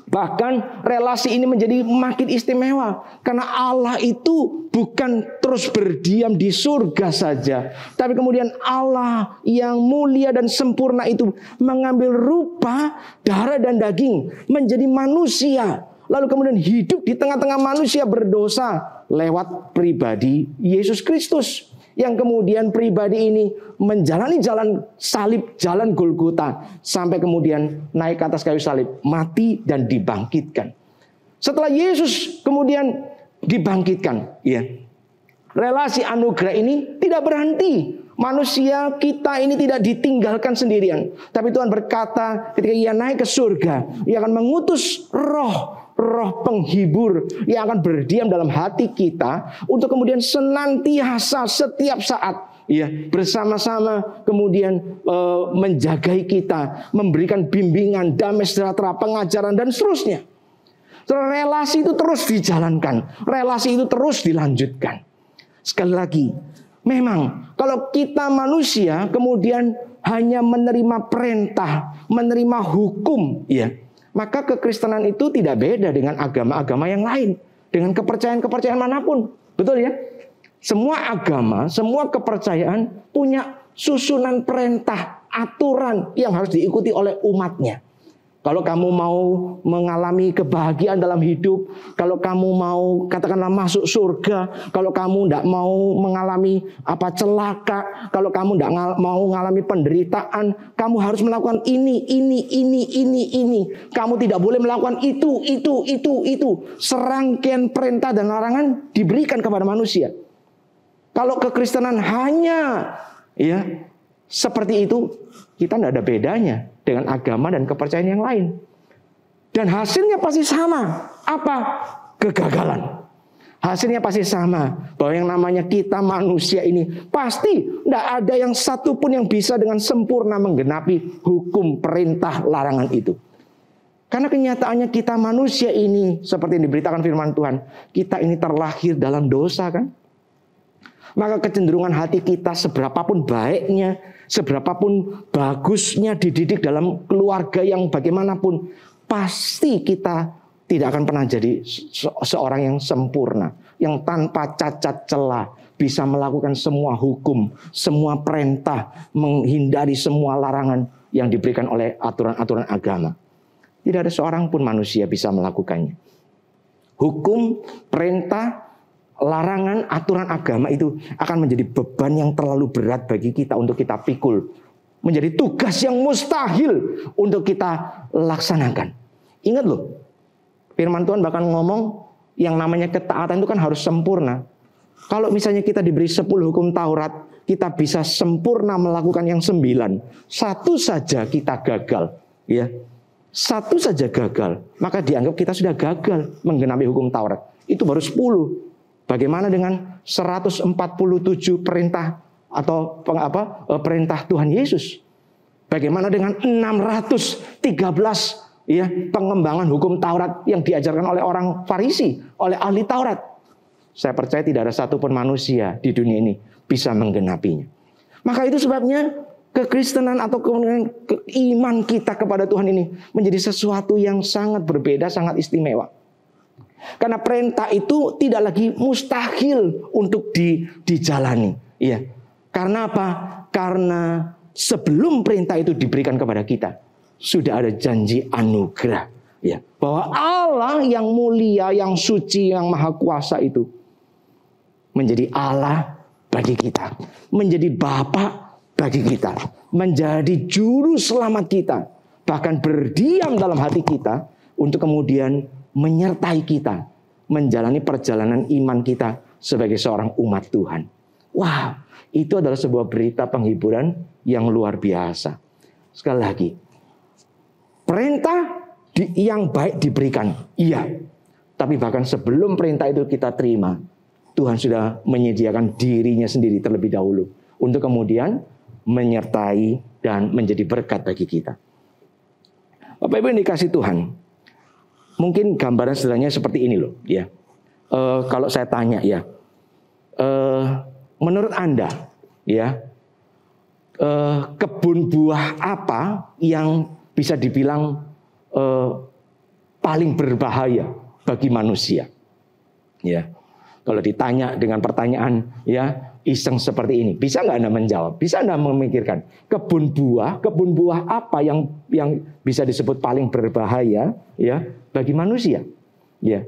bahkan relasi ini menjadi makin istimewa. Karena Allah itu bukan terus berdiam di surga saja. Tapi kemudian Allah yang mulia dan sempurna itu mengambil rupa darah dan daging. Menjadi manusia. Lalu kemudian hidup di tengah-tengah manusia berdosa. Lewat pribadi Yesus Kristus. Yang kemudian pribadi ini menjalani jalan salib, jalan Golgota. Sampai kemudian naik ke atas kayu salib, mati dan dibangkitkan. Setelah Yesus kemudian dibangkitkan, ya, relasi anugerah ini tidak berhenti. Manusia kita ini tidak ditinggalkan sendirian. Tapi Tuhan berkata ketika Ia naik ke surga, Ia akan mengutus roh penghibur yang akan berdiam dalam hati kita untuk kemudian senantiasa setiap saat ya bersama-sama kemudian menjagai kita, memberikan bimbingan, damai sejahtera, pengajaran dan seterusnya. Relasi itu terus dijalankan, relasi itu terus dilanjutkan. Sekali lagi, memang kalau kita manusia kemudian hanya menerima perintah, menerima hukum, ya, maka kekristenan itu tidak beda dengan agama-agama yang lain. Dengan kepercayaan-kepercayaan manapun. Betul ya? Semua agama, semua kepercayaan punya susunan perintah, aturan yang harus diikuti oleh umatnya. Kalau kamu mau mengalami kebahagiaan dalam hidup, kalau kamu mau katakanlah masuk surga, kalau kamu tidak mau mengalami celaka, kalau kamu tidak mau mengalami penderitaan, kamu harus melakukan ini. Kamu tidak boleh melakukan itu. Serangkaian perintah dan larangan diberikan kepada manusia. Kalau kekristenan hanya ya seperti itu, kita tidak ada bedanya dengan agama dan kepercayaan yang lain. Dan hasilnya pasti sama. Apa? Kegagalan. Hasilnya pasti sama. Bahwa yang namanya kita manusia ini pasti tidak ada yang satupun yang bisa dengan sempurna menggenapi hukum, perintah, larangan itu. Karena kenyataannya kita manusia ini seperti yang diberitakan firman Tuhan, kita ini terlahir dalam dosa kan. Maka kecenderungan hati kita seberapapun baiknya, seberapapun bagusnya dididik dalam keluarga yang bagaimanapun, pasti kita tidak akan pernah jadi seorang yang sempurna, yang tanpa cacat celah, bisa melakukan semua hukum, semua perintah, menghindari semua larangan yang diberikan oleh aturan-aturan agama. Tidak ada seorang pun manusia bisa melakukannya. Hukum, perintah, larangan, aturan agama itu akan menjadi beban yang terlalu berat bagi kita untuk kita pikul. Menjadi tugas yang mustahil untuk kita laksanakan. Ingat loh, firman Tuhan bahkan ngomong yang namanya ketaatan itu kan harus sempurna. Kalau misalnya kita diberi 10 hukum Taurat, kita bisa sempurna melakukan yang 9. Satu saja kita gagal, ya. Satu saja gagal, maka dianggap kita sudah gagal menggenapi hukum Taurat. Itu baru 10. Bagaimana dengan 147 perintah atau perintah Tuhan Yesus? Bagaimana dengan 613 ya pengembangan hukum Taurat yang diajarkan oleh orang Farisi, oleh ahli Taurat? Saya percaya tidak ada satupun manusia di dunia ini bisa menggenapinya. Maka itu sebabnya kekristenan atau iman kita kepada Tuhan ini menjadi sesuatu yang sangat berbeda, sangat istimewa. Karena perintah itu tidak lagi mustahil untuk dijalani. Iya. Karena apa? Karena sebelum perintah itu diberikan kepada kita, sudah ada janji anugerah. Ya. Bahwa Allah yang mulia, yang suci, yang maha kuasa itu menjadi Allah bagi kita. Menjadi Bapa bagi kita. Menjadi juru selamat kita. Bahkan berdiam dalam hati kita untuk kemudian menyertai kita menjalani perjalanan iman kita sebagai seorang umat Tuhan. Wah, itu adalah sebuah berita penghiburan yang luar biasa. Sekali lagi, perintah yang baik diberikan. Iya. Tapi bahkan sebelum perintah itu kita terima, Tuhan sudah menyediakan dirinya sendiri terlebih dahulu untuk kemudian menyertai dan menjadi berkat bagi kita. Bapak Ibu yang dikasih Tuhan, mungkin gambaran sederhananya seperti ini loh, ya. Kalau saya tanya ya, menurut Anda, ya, kebun buah apa yang bisa dibilang paling berbahaya bagi manusia? Ya, kalau ditanya dengan pertanyaan ya iseng seperti ini, bisa nggak Anda menjawab? Bisa Anda memikirkan kebun buah apa yang bisa disebut paling berbahaya ya bagi manusia? Ya,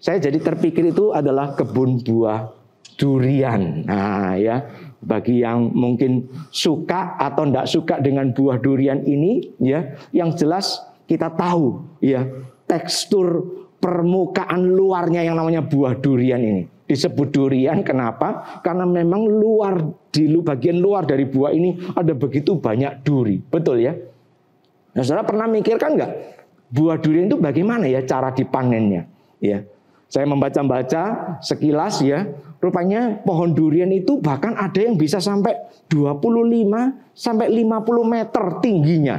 saya jadi terpikir itu adalah kebun buah durian. Nah ya, bagi yang mungkin suka atau tidak suka dengan buah durian ini ya, yang jelas kita tahu ya tekstur permukaan luarnya yang namanya buah durian ini. Disebut durian kenapa? Karena memang bagian luar dari buah ini ada begitu banyak duri. Betul ya? Nah, saudara pernah mikirkan nggak buah durian itu bagaimana ya cara dipanennya? Ya, saya membaca-baca sekilas ya, rupanya pohon durian itu bahkan ada yang bisa sampai 25 sampai 50 meter tingginya.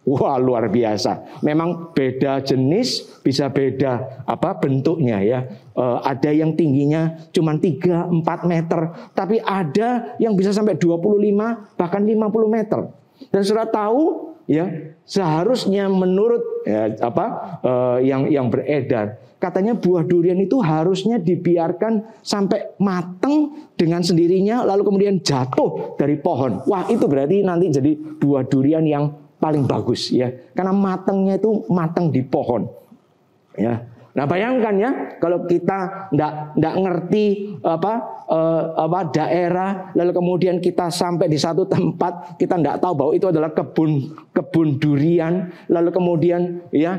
Wah, luar biasa. Memang beda jenis, bisa beda bentuknya ya. Ada yang tingginya cuma 3-4 meter, tapi ada yang bisa sampai 25 bahkan 50 meter. Dan sudah tahu ya, seharusnya menurut yang beredar, katanya buah durian itu harusnya dibiarkan sampai matang dengan sendirinya lalu kemudian jatuh dari pohon. Wah, itu berarti nanti jadi buah durian yang paling bagus ya, karena matangnya itu matang di pohon ya. Nah bayangkan ya, kalau kita ndak ngerti daerah, lalu kemudian kita sampai di satu tempat, kita ndak tahu bahwa itu adalah kebun durian, lalu kemudian ya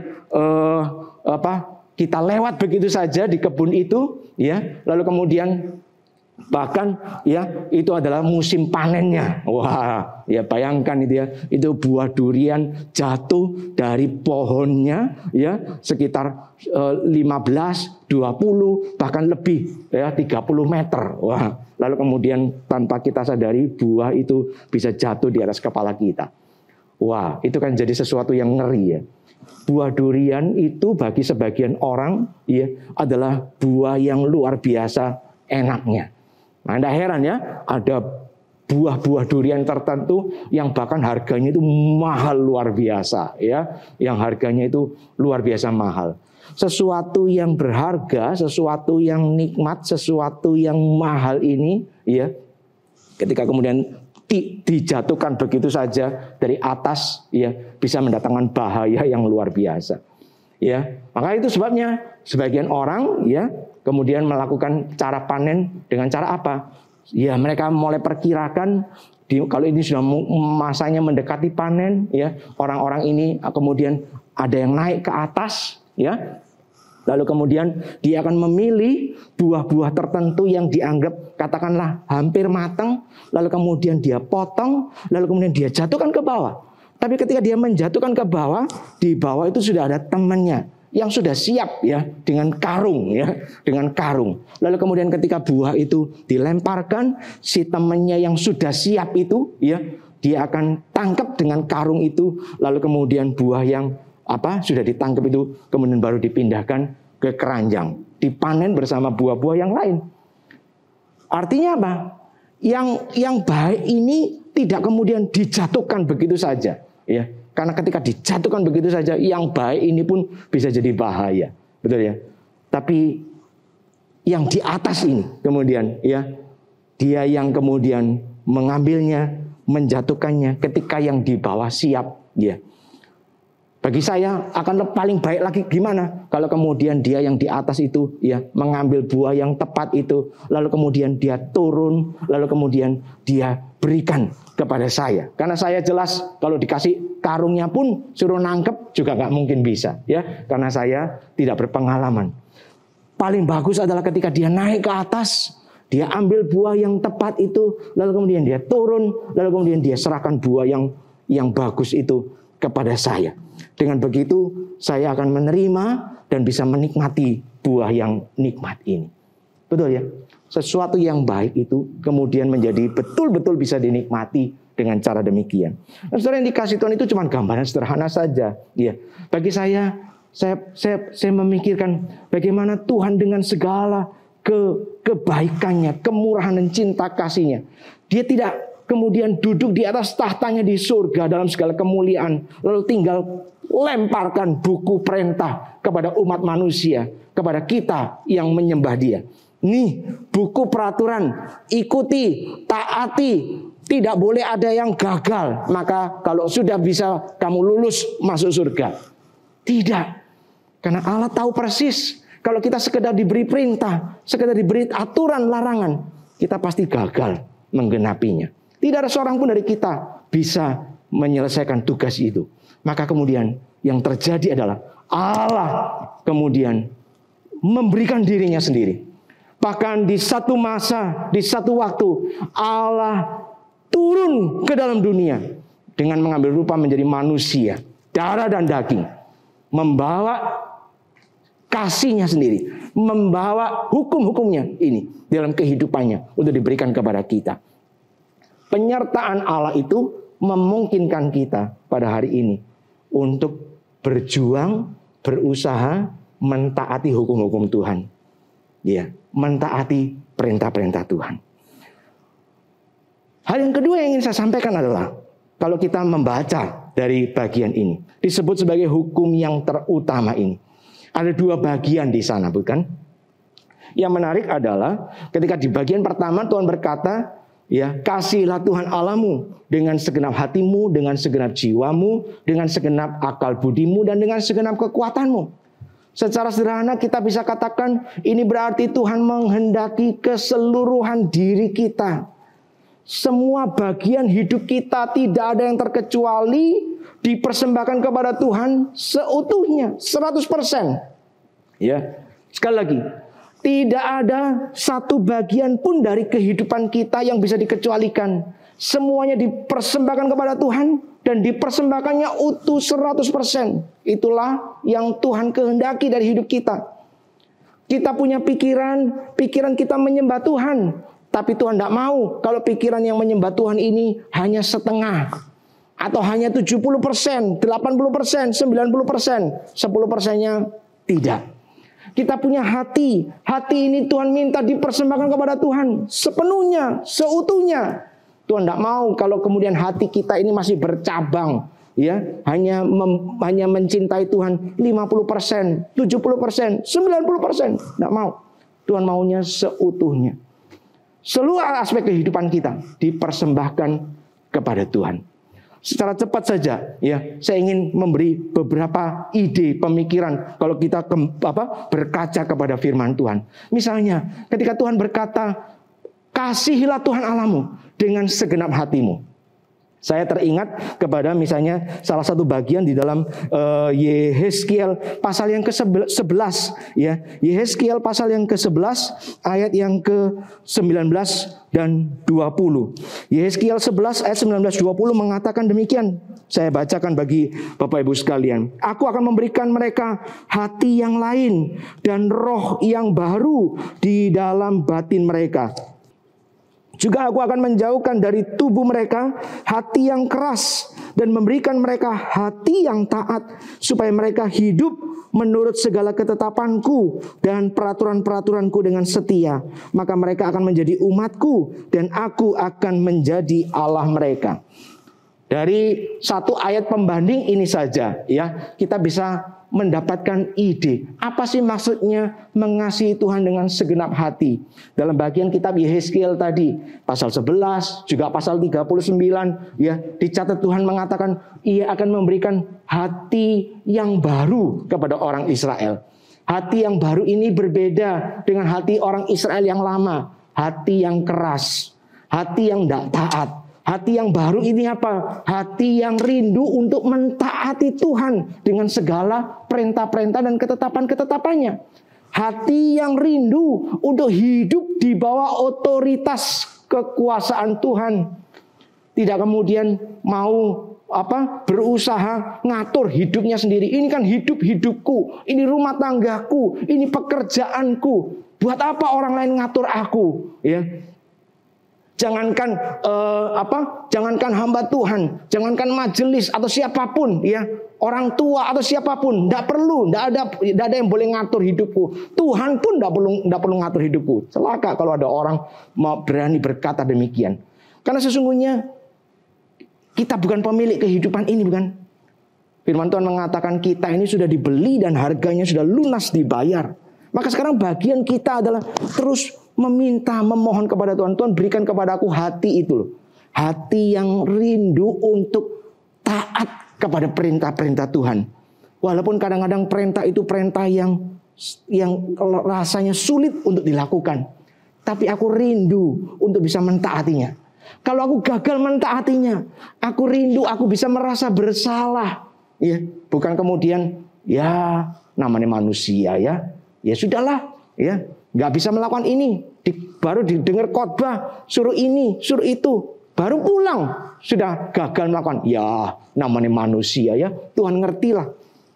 kita lewat begitu saja di kebun itu ya, lalu kemudian bahkan ya itu adalah musim panennya. Wah, ya bayangkan itu ya, itu buah durian jatuh dari pohonnya ya sekitar 15, 20 bahkan lebih ya 30 meter. Wah, lalu kemudian tanpa kita sadari buah itu bisa jatuh di atas kepala kita. Wah, itu kan jadi sesuatu yang ngeri ya. Buah durian itu bagi sebagian orang ya adalah buah yang luar biasa enaknya. Nah, tidak heran ya, ada buah-buah durian tertentu yang bahkan harganya itu mahal luar biasa ya, yang harganya itu luar biasa mahal. Sesuatu yang berharga, sesuatu yang nikmat, sesuatu yang mahal ini ya, ketika kemudian dijatuhkan begitu saja dari atas ya, bisa mendatangkan bahaya yang luar biasa. Ya, maka itu sebabnya sebagian orang ya kemudian melakukan cara panen dengan cara apa? Ya, mereka mulai perkirakan kalau ini sudah masanya mendekati panen ya, orang-orang ini kemudian ada yang naik ke atas ya. Lalu kemudian dia akan memilih buah-buah tertentu yang dianggap katakanlah hampir matang, lalu kemudian dia potong, lalu kemudian dia jatuhkan ke bawah. Tapi ketika dia menjatuhkan ke bawah, di bawah itu sudah ada temannya yang sudah siap ya dengan karung ya, dengan karung. Lalu kemudian ketika buah itu dilemparkan, si temannya yang sudah siap itu ya, dia akan tangkap dengan karung itu, lalu kemudian buah yang sudah ditangkap itu kemudian baru dipindahkan ke keranjang, dipanen bersama buah-buah yang lain. Artinya apa? Yang baik ini tidak kemudian dijatuhkan begitu saja ya. Karena ketika dijatuhkan begitu saja, yang baik ini pun bisa jadi bahaya. Betul ya? Tapi yang di atas ini kemudian ya, dia yang kemudian mengambilnya, menjatuhkannya ketika yang di bawah siap ya. Bagi saya akan paling baik lagi gimana kalau kemudian dia yang di atas itu ya mengambil buah yang tepat itu, lalu kemudian dia turun, lalu kemudian dia berikan kepada saya. Karena saya jelas kalau dikasih karungnya pun suruh nangkep juga nggak mungkin bisa ya, karena saya tidak berpengalaman. Paling bagus adalah ketika dia naik ke atas, dia ambil buah yang tepat itu, lalu kemudian dia turun, lalu kemudian dia serahkan buah yang bagus itu kepada saya. Dengan begitu saya akan menerima dan bisa menikmati buah yang nikmat ini. Betul ya? Sesuatu yang baik itu kemudian menjadi betul-betul bisa dinikmati dengan cara demikian. Dan saudara, yang dikasih Tuhan itu cuma gambaran sederhana saja. Ya, bagi saya memikirkan bagaimana Tuhan dengan segala kebaikannya, kemurahan dan cinta kasihnya. Dia tidak kemudian duduk di atas tahtanya di surga dalam segala kemuliaan, lalu tinggal lemparkan buku perintah kepada umat manusia, kepada kita yang menyembah Dia. Nih buku peraturan, ikuti, taati, tidak boleh ada yang gagal. Maka kalau sudah bisa kamu lulus masuk surga. Tidak, karena Allah tahu persis kalau kita sekedar diberi perintah, sekedar diberi aturan larangan, kita pasti gagal menggenapinya. Tidak ada seorang pun dari kita bisa menyelesaikan tugas itu. Maka kemudian yang terjadi adalah Allah kemudian memberikan dirinya sendiri. Bahkan di satu masa, di satu waktu, Allah turun ke dalam dunia dengan mengambil rupa menjadi manusia, darah dan daging, membawa kasihnya sendiri, membawa hukum-hukumnya ini dalam kehidupannya untuk diberikan kepada kita. Penyertaan Allah itu memungkinkan kita pada hari ini untuk berjuang, berusaha mentaati hukum-hukum Tuhan. Ya, mentaati perintah-perintah Tuhan. Hal yang kedua yang ingin saya sampaikan adalah kalau kita membaca dari bagian ini, disebut sebagai hukum yang terutama ini. Ada dua bagian di sana, bukan? Yang menarik adalah ketika di bagian pertama Tuhan berkata, ya, kasihilah Tuhan Allahmu dengan segenap hatimu, dengan segenap jiwamu, dengan segenap akal budimu, dan dengan segenap kekuatanmu. Secara sederhana kita bisa katakan ini berarti Tuhan menghendaki keseluruhan diri kita. Semua bagian hidup kita tidak ada yang terkecuali dipersembahkan kepada Tuhan seutuhnya, 100%. Ya, sekali lagi, tidak ada satu bagian pun dari kehidupan kita yang bisa dikecualikan. Semuanya dipersembahkan kepada Tuhan dan dipersembahkannya utuh 100%. Itulah yang Tuhan kehendaki dari hidup kita. Kita punya pikiran kita menyembah Tuhan. Tapi Tuhan tidak mau kalau pikiran yang menyembah Tuhan ini hanya setengah. Atau hanya 70%, 80%, 90%, 10%-nya tidak. Kita punya hati. Hati ini Tuhan minta dipersembahkan kepada Tuhan sepenuhnya, seutuhnya. Tuhan tidak mau kalau kemudian hati kita ini masih bercabang, ya, hanya mencintai Tuhan 50%, 70%, 90%. Tidak mau. Tuhan maunya seutuhnya. Seluruh aspek kehidupan kita dipersembahkan kepada Tuhan. Secara cepat saja, ya, saya ingin memberi beberapa ide, pemikiran kalau kita berkaca kepada firman Tuhan. Misalnya, ketika Tuhan berkata, kasihilah Tuhan Allahmu dengan segenap hatimu. Saya teringat kepada misalnya salah satu bagian di dalam Yehezkiel pasal yang ke-11, ya. Yehezkiel pasal yang ke-11 ayat yang ke-19 dan 20. Yehezkiel 11 ayat 19-20 mengatakan demikian. Saya bacakan bagi Bapak Ibu sekalian. Aku akan memberikan mereka hati yang lain dan roh yang baru di dalam batin mereka. Juga aku akan menjauhkan dari tubuh mereka hati yang keras dan memberikan mereka hati yang taat supaya mereka hidup menurut segala ketetapanku dan peraturan-peraturanku dengan setia. Maka mereka akan menjadi umatku dan aku akan menjadi Allah mereka. Dari satu ayat pembanding ini saja, ya, kita bisa mendapatkan ide. Apa sih maksudnya mengasihi Tuhan dengan segenap hati? Dalam bagian kitab Yehezkiel tadi, pasal 11, juga pasal 39, ya, dicatat Tuhan mengatakan Ia akan memberikan hati yang baru kepada orang Israel. Hati yang baru ini berbeda dengan hati orang Israel yang lama. Hati yang keras, hati yang tidak taat. Hati yang baru ini apa? Hati yang rindu untuk mentaati Tuhan dengan segala perintah-perintah dan ketetapan-ketetapannya. Hati yang rindu untuk hidup di bawah otoritas kekuasaan Tuhan. Tidak kemudian mau berusaha ngatur hidupnya sendiri. Ini kan hidupku, ini rumah tanggaku, ini pekerjaanku. Buat apa orang lain ngatur aku? Ya, jangankan jangankan hamba Tuhan, jangankan majelis atau siapapun, ya, orang tua atau siapapun, tidak ada yang boleh ngatur hidupku. Tuhan pun tidak perlu ngatur hidupku. Celaka kalau ada orang mau berani berkata demikian. Karena sesungguhnya kita bukan pemilik kehidupan ini, bukan. Firman Tuhan mengatakan kita ini sudah dibeli dan harganya sudah lunas dibayar. Maka sekarang bagian kita adalah terus meminta, memohon kepada Tuhan. Tuhan, berikan kepada aku hati itu loh. Hati yang rindu untuk taat kepada perintah-perintah Tuhan. Walaupun kadang-kadang perintah itu perintah yang rasanya sulit untuk dilakukan. Tapi aku rindu untuk bisa mentaatinya. Kalau aku gagal mentaatinya, aku rindu aku bisa merasa bersalah. Ya, bukan kemudian ya namanya manusia ya. Ya sudahlah, ya, nggak bisa melakukan ini. Baru didengar khotbah, suruh ini, suruh itu, baru pulang sudah gagal melakukan. Ya, namanya manusia ya. Tuhan ngertilah.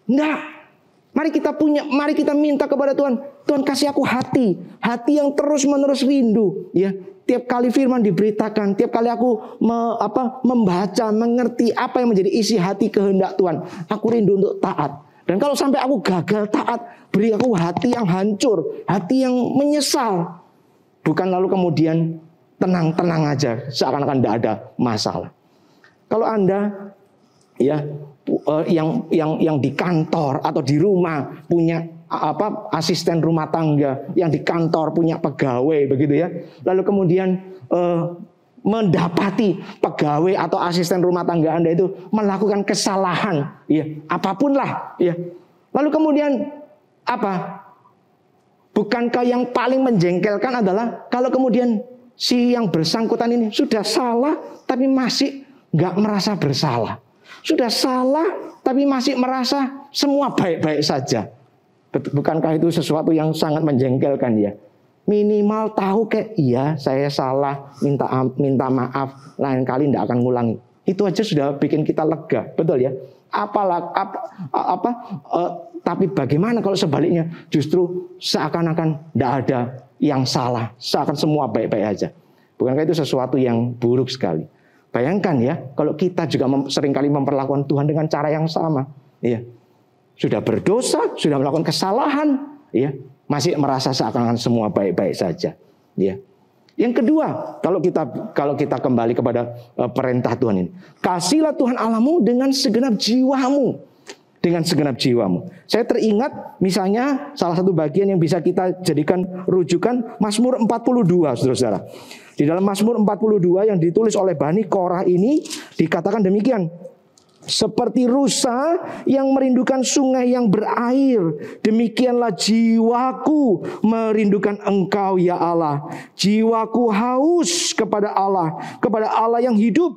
Enggak. Mari kita minta kepada Tuhan. Tuhan, kasih aku hati yang terus-menerus rindu, ya. Tiap kali firman diberitakan, tiap kali aku membaca, mengerti apa yang menjadi isi hati kehendak Tuhan, aku rindu untuk taat. Dan kalau sampai aku gagal taat, beri aku hati yang hancur, hati yang menyesal. Bukan lalu kemudian tenang-tenang aja, seakan-akan tidak ada masalah. Kalau Anda ya yang di kantor atau di rumah punya asisten rumah tangga, yang di kantor punya pegawai begitu ya, lalu kemudian mendapati pegawai atau asisten rumah tangga Anda itu melakukan kesalahan, ya, apapun lah, ya. Lalu kemudian apa? Bukankah yang paling menjengkelkan adalah kalau kemudian si yang bersangkutan ini sudah salah tapi masih nggak merasa bersalah, sudah salah tapi masih merasa semua baik-baik saja. Bukankah itu sesuatu yang sangat menjengkelkan ya? Minimal tahu kayak iya saya salah, minta maaf, lain kali tidak akan ngulangi. Itu aja sudah bikin kita lega, betul ya? Tapi bagaimana kalau sebaliknya justru seakan-akan tidak ada yang salah, seakan semua baik-baik aja. Bukankah itu sesuatu yang buruk sekali? Bayangkan ya, kalau kita juga seringkali memperlakukan Tuhan dengan cara yang sama, ya. Sudah berdosa, sudah melakukan kesalahan, ya, masih merasa seakan-akan semua baik-baik saja, ya. Yang kedua, kalau kita kembali kepada perintah Tuhan ini, kasihlah Tuhan Allahmu dengan segenap jiwamu, dengan segenap jiwamu. Saya teringat misalnya salah satu bagian yang bisa kita jadikan rujukan Mazmur 42, saudara-saudara. Di dalam Mazmur 42 yang ditulis oleh Bani Korah ini dikatakan demikian. Seperti rusa yang merindukan sungai yang berair, demikianlah jiwaku merindukan Engkau ya Allah. Jiwaku haus kepada Allah yang hidup.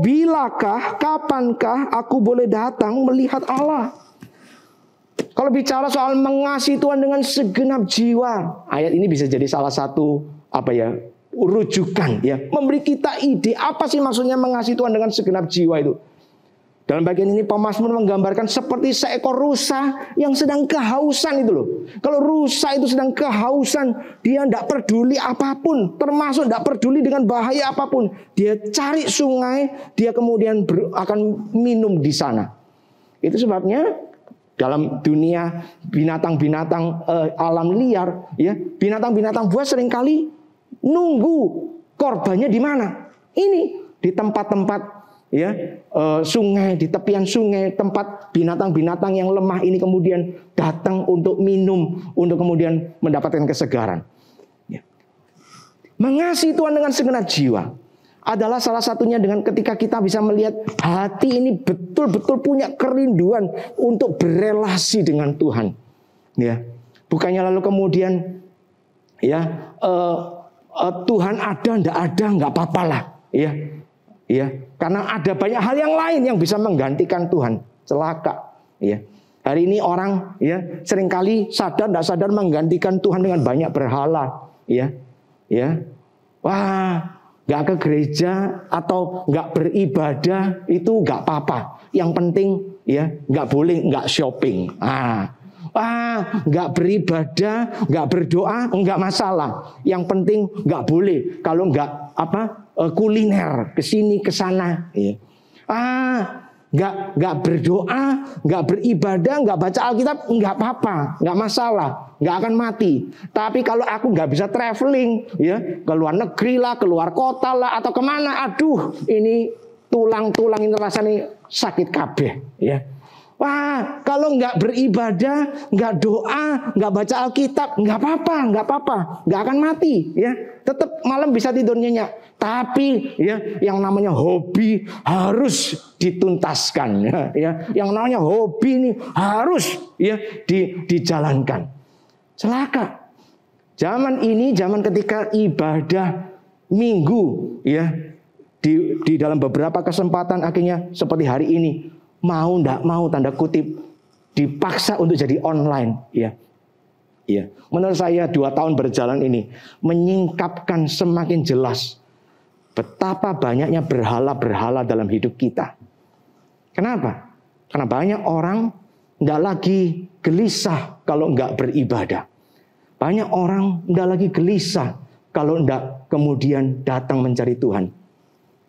Bilakah, kapankah aku boleh datang melihat Allah? Kalau bicara soal mengasihi Tuhan dengan segenap jiwa, ayat ini bisa jadi salah satu rujukan ya, memberi kita ide apa sih maksudnya mengasihi Tuhan dengan segenap jiwa itu. Dalam bagian ini pemazmur menggambarkan seperti seekor rusa yang sedang kehausan itu loh. Kalau rusa itu sedang kehausan, dia tidak peduli apapun, termasuk tidak peduli dengan bahaya apapun. Dia cari sungai, dia kemudian akan minum di sana. Itu sebabnya dalam dunia binatang-binatang alam liar, ya, binatang-binatang buas seringkali nunggu korbannya di mana? Ini di tempat-tempat ya, sungai, di tepian sungai, tempat binatang-binatang yang lemah ini kemudian datang untuk minum, untuk kemudian mendapatkan kesegaran. Ya. Mengasihi Tuhan dengan segenap jiwa adalah salah satunya dengan ketika kita bisa melihat hati ini betul-betul punya kerinduan untuk berelasi dengan Tuhan. Ya, bukannya lalu kemudian ya Tuhan ada, ndak ada, nggak apa-apalah. Ya. Ya, karena ada banyak hal yang lain yang bisa menggantikan Tuhan. Celaka, ya. Hari ini orang ya seringkali sadar tidak sadar menggantikan Tuhan dengan banyak berhala, ya. Ya. Wah, nggak ke gereja atau nggak beribadah itu nggak apa-apa. Yang penting ya nggak boleh nggak shopping. Nggak beribadah, nggak berdoa, nggak masalah. Yang penting nggak boleh kalau nggak kuliner kesini kesana. Ya. Nggak berdoa, nggak beribadah, nggak baca Alkitab, nggak apa-apa, nggak masalah, nggak akan mati. Tapi kalau aku nggak bisa traveling, ya ke luar negeri lah, keluar kota lah, atau kemana, aduh, ini tulang-tulang ini rasanya sakit kabeh, ya. Wah, kalau nggak beribadah, nggak doa, nggak baca Alkitab, nggak apa-apa, nggak akan mati, ya. Tetap malam bisa tidur nyenyak. Tapi ya, yang namanya hobi harus dituntaskan, ya. Yang namanya hobi ini harus ya dijalankan. Celaka. Zaman ini, zaman ketika ibadah minggu, ya, di dalam beberapa kesempatan akhirnya seperti hari ini. Mau ndak mau tanda kutip dipaksa untuk jadi online, ya. Ya, menurut saya 2 tahun berjalan ini menyingkapkan semakin jelas betapa banyaknya berhala-berhala dalam hidup kita. Kenapa? Karena banyak orang ndak lagi gelisah kalau nggak beribadah. Banyak orang ndak lagi gelisah kalau ndak kemudian datang mencari Tuhan.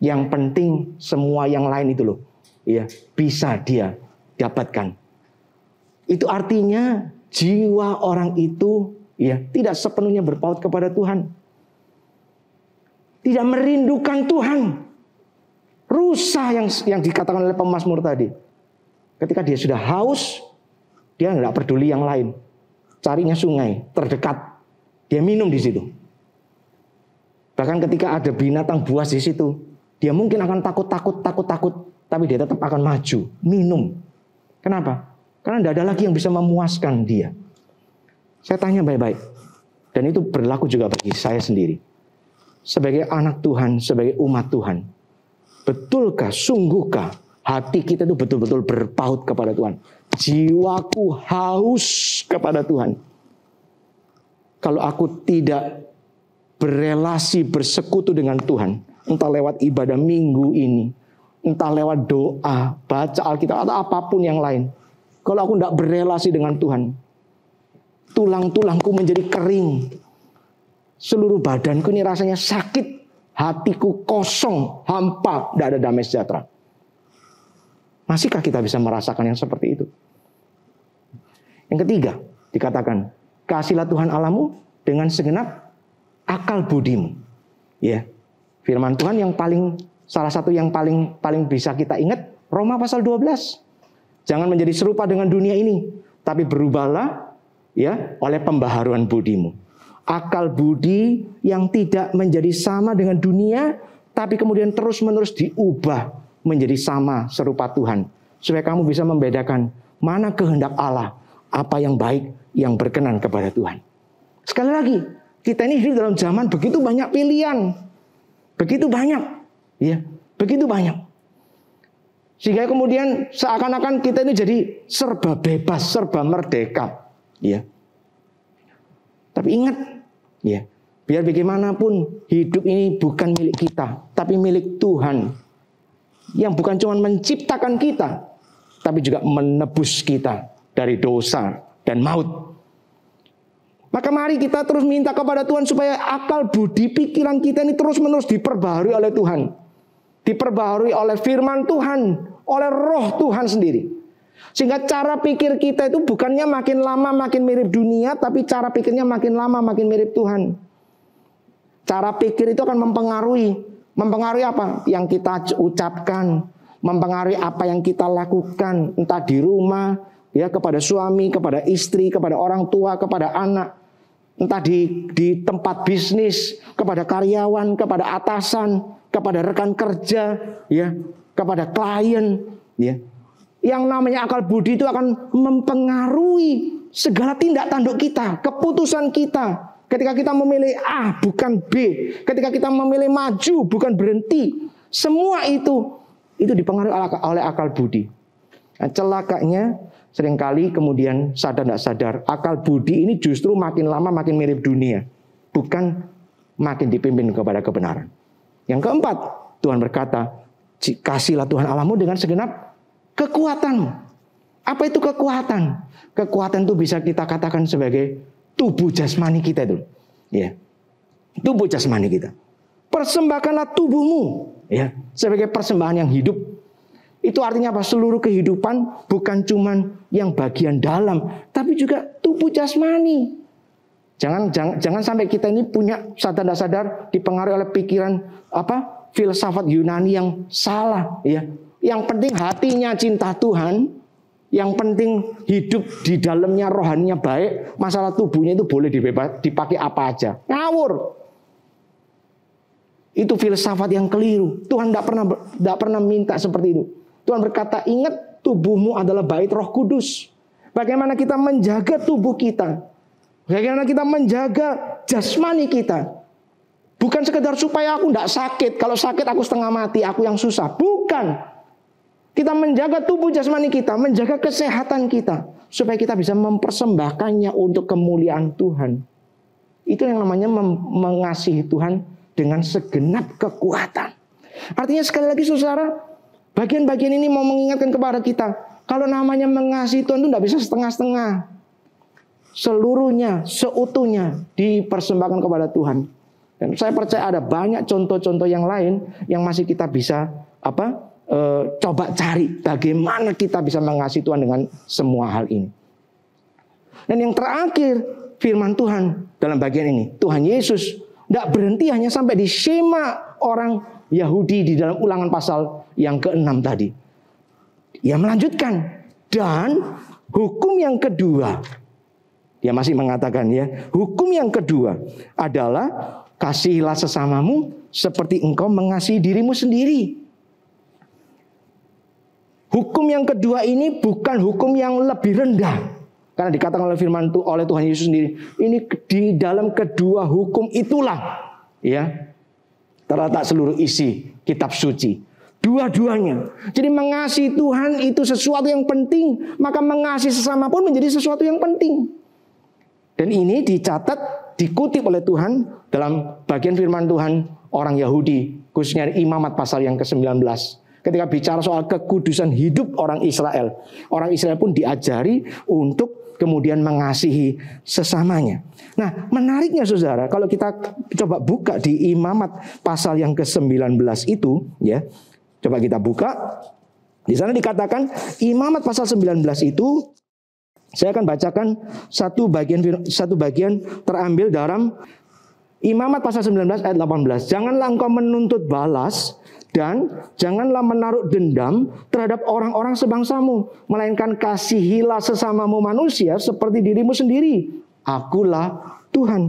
Yang penting semua yang lain itu loh, ya, bisa dia dapatkan. Itu artinya jiwa orang itu ya tidak sepenuhnya berpaut kepada Tuhan. Tidak merindukan Tuhan. Rusa yang dikatakan oleh pemazmur tadi. Ketika dia sudah haus, dia nggak peduli yang lain. Carinya sungai terdekat, dia minum di situ. Bahkan ketika ada binatang buas di situ, dia mungkin akan takut, tapi dia tetap akan maju, minum. Kenapa? Karena tidak ada lagi yang bisa memuaskan dia. Saya tanya baik-baik. Dan itu berlaku juga bagi saya sendiri. Sebagai anak Tuhan, sebagai umat Tuhan. Betulkah, sungguhkah hati kita itu betul-betul berpaut kepada Tuhan? Jiwaku haus kepada Tuhan. Kalau aku tidak berelasi, bersekutu dengan Tuhan, entah lewat ibadah minggu ini, entah lewat doa, baca Alkitab, atau apapun yang lain. Kalau aku tidak berelasi dengan Tuhan, tulang-tulangku menjadi kering. Seluruh badanku ini rasanya sakit. Hatiku kosong, hampa, tidak ada damai sejahtera. Masihkah kita bisa merasakan yang seperti itu? Yang ketiga, dikatakan, kasihilah Tuhan Allahmu dengan segenap akal budimu. Ya, firman Tuhan yang salah satu yang paling bisa kita ingat, Roma pasal 12. Jangan menjadi serupa dengan dunia ini, tapi berubahlah ya oleh pembaharuan budimu. Akal budi yang tidak menjadi sama dengan dunia, tapi kemudian terus-menerus diubah menjadi sama serupa Tuhan, supaya kamu bisa membedakan mana kehendak Allah, apa yang baik, yang berkenan kepada Tuhan. Sekali lagi, kita ini hidup dalam zaman begitu banyak pilihan, begitu banyak, ya, begitu banyak. Sehingga kemudian seakan-akan kita ini jadi serba bebas, serba merdeka, ya. Tapi ingat, ya, biar bagaimanapun hidup ini bukan milik kita, tapi milik Tuhan. Yang bukan cuma menciptakan kita, tapi juga menebus kita dari dosa dan maut. Maka mari kita terus minta kepada Tuhan supaya akal budi pikiran kita ini terus-menerus diperbaharui oleh Tuhan. Diperbaharui oleh firman Tuhan, oleh roh Tuhan sendiri. Sehingga cara pikir kita itu bukannya makin lama makin mirip dunia, tapi cara pikirnya makin lama makin mirip Tuhan. Cara pikir itu akan mempengaruhi apa? Yang kita ucapkan, mempengaruhi apa yang kita lakukan, entah di rumah, ya, kepada suami, kepada istri, kepada orang tua, kepada anak, entah di tempat bisnis, kepada karyawan, kepada atasan, kepada rekan kerja, ya, kepada klien, ya. Yang namanya akal budi itu akan mempengaruhi segala tindak tanduk kita, keputusan kita. Ketika kita memilih A bukan B, ketika kita memilih maju bukan berhenti, semua itu dipengaruhi oleh akal budi. Nah, celakanya seringkali kemudian sadar tidak sadar akal budi ini justru makin lama makin mirip dunia, bukan makin dipimpin kepada kebenaran. Yang keempat, Tuhan berkata, kasihlah Tuhan Allahmu dengan segenap kekuatanmu. Apa itu kekuatan? Kekuatan itu bisa kita katakan sebagai tubuh jasmani kita itu. Ya. Tubuh jasmani kita. Persembahkanlah tubuhmu, ya, sebagai persembahan yang hidup. Itu artinya apa? Seluruh kehidupan, bukan cuman yang bagian dalam, tapi juga tubuh jasmani. Jangan sampai kita ini punya sadar tidak sadar dipengaruhi oleh pikiran filsafat Yunani yang salah, ya. Yang penting hatinya cinta Tuhan, yang penting hidup di dalamnya rohaninya baik, masalah tubuhnya itu boleh dipakai apa aja. Ngawur. Itu filsafat yang keliru. Tuhan tidak pernah minta seperti itu. Tuhan berkata, ingat tubuhmu adalah bait Roh Kudus. Bagaimana kita menjaga tubuh kita? Bagaimana kita menjaga jasmani kita? Bukan sekedar supaya aku tidak sakit. Kalau sakit aku setengah mati, aku yang susah. Bukan. Kita menjaga tubuh jasmani kita, menjaga kesehatan kita, supaya kita bisa mempersembahkannya untuk kemuliaan Tuhan. Itu yang namanya mengasihi Tuhan dengan segenap kekuatan. Artinya sekali lagi saudara, bagian-bagian ini mau mengingatkan kepada kita, kalau namanya mengasihi Tuhan itu tidak bisa setengah-setengah. Seluruhnya, seutuhnya dipersembahkan kepada Tuhan. Dan saya percaya ada banyak contoh-contoh yang lain yang masih kita bisa coba cari bagaimana kita bisa mengasihi Tuhan dengan semua hal ini. Dan yang terakhir, firman Tuhan dalam bagian ini, Tuhan Yesus tidak berhenti hanya sampai di skema orang Yahudi di dalam Ulangan pasal yang ke-6 tadi. Ia melanjutkan, dan hukum yang kedua, dia masih mengatakan ya, hukum yang kedua adalah kasihilah sesamamu seperti engkau mengasihi dirimu sendiri. Hukum yang kedua ini bukan hukum yang lebih rendah. Karena dikatakan oleh firman oleh Tuhan Yesus sendiri, ini di dalam kedua hukum itulah ya terletak seluruh isi kitab suci. Dua-duanya. Jadi mengasihi Tuhan itu sesuatu yang penting, maka mengasihi sesama pun menjadi sesuatu yang penting. Dan ini dicatat, dikutip oleh Tuhan dalam bagian firman Tuhan orang Yahudi, khususnya Imamat pasal yang ke-19. Ketika bicara soal kekudusan hidup orang Israel pun diajari untuk kemudian mengasihi sesamanya. Nah, menariknya saudara, kalau kita coba buka di Imamat pasal yang ke-19 itu, ya, coba kita buka. Di sana dikatakan Imamat pasal 19 itu, saya akan bacakan satu bagian terambil dalam Imamat pasal 19 ayat 18. Janganlah engkau menuntut balas dan janganlah menaruh dendam terhadap orang-orang sebangsamu, melainkan kasihilah sesamamu manusia seperti dirimu sendiri. Akulah Tuhan.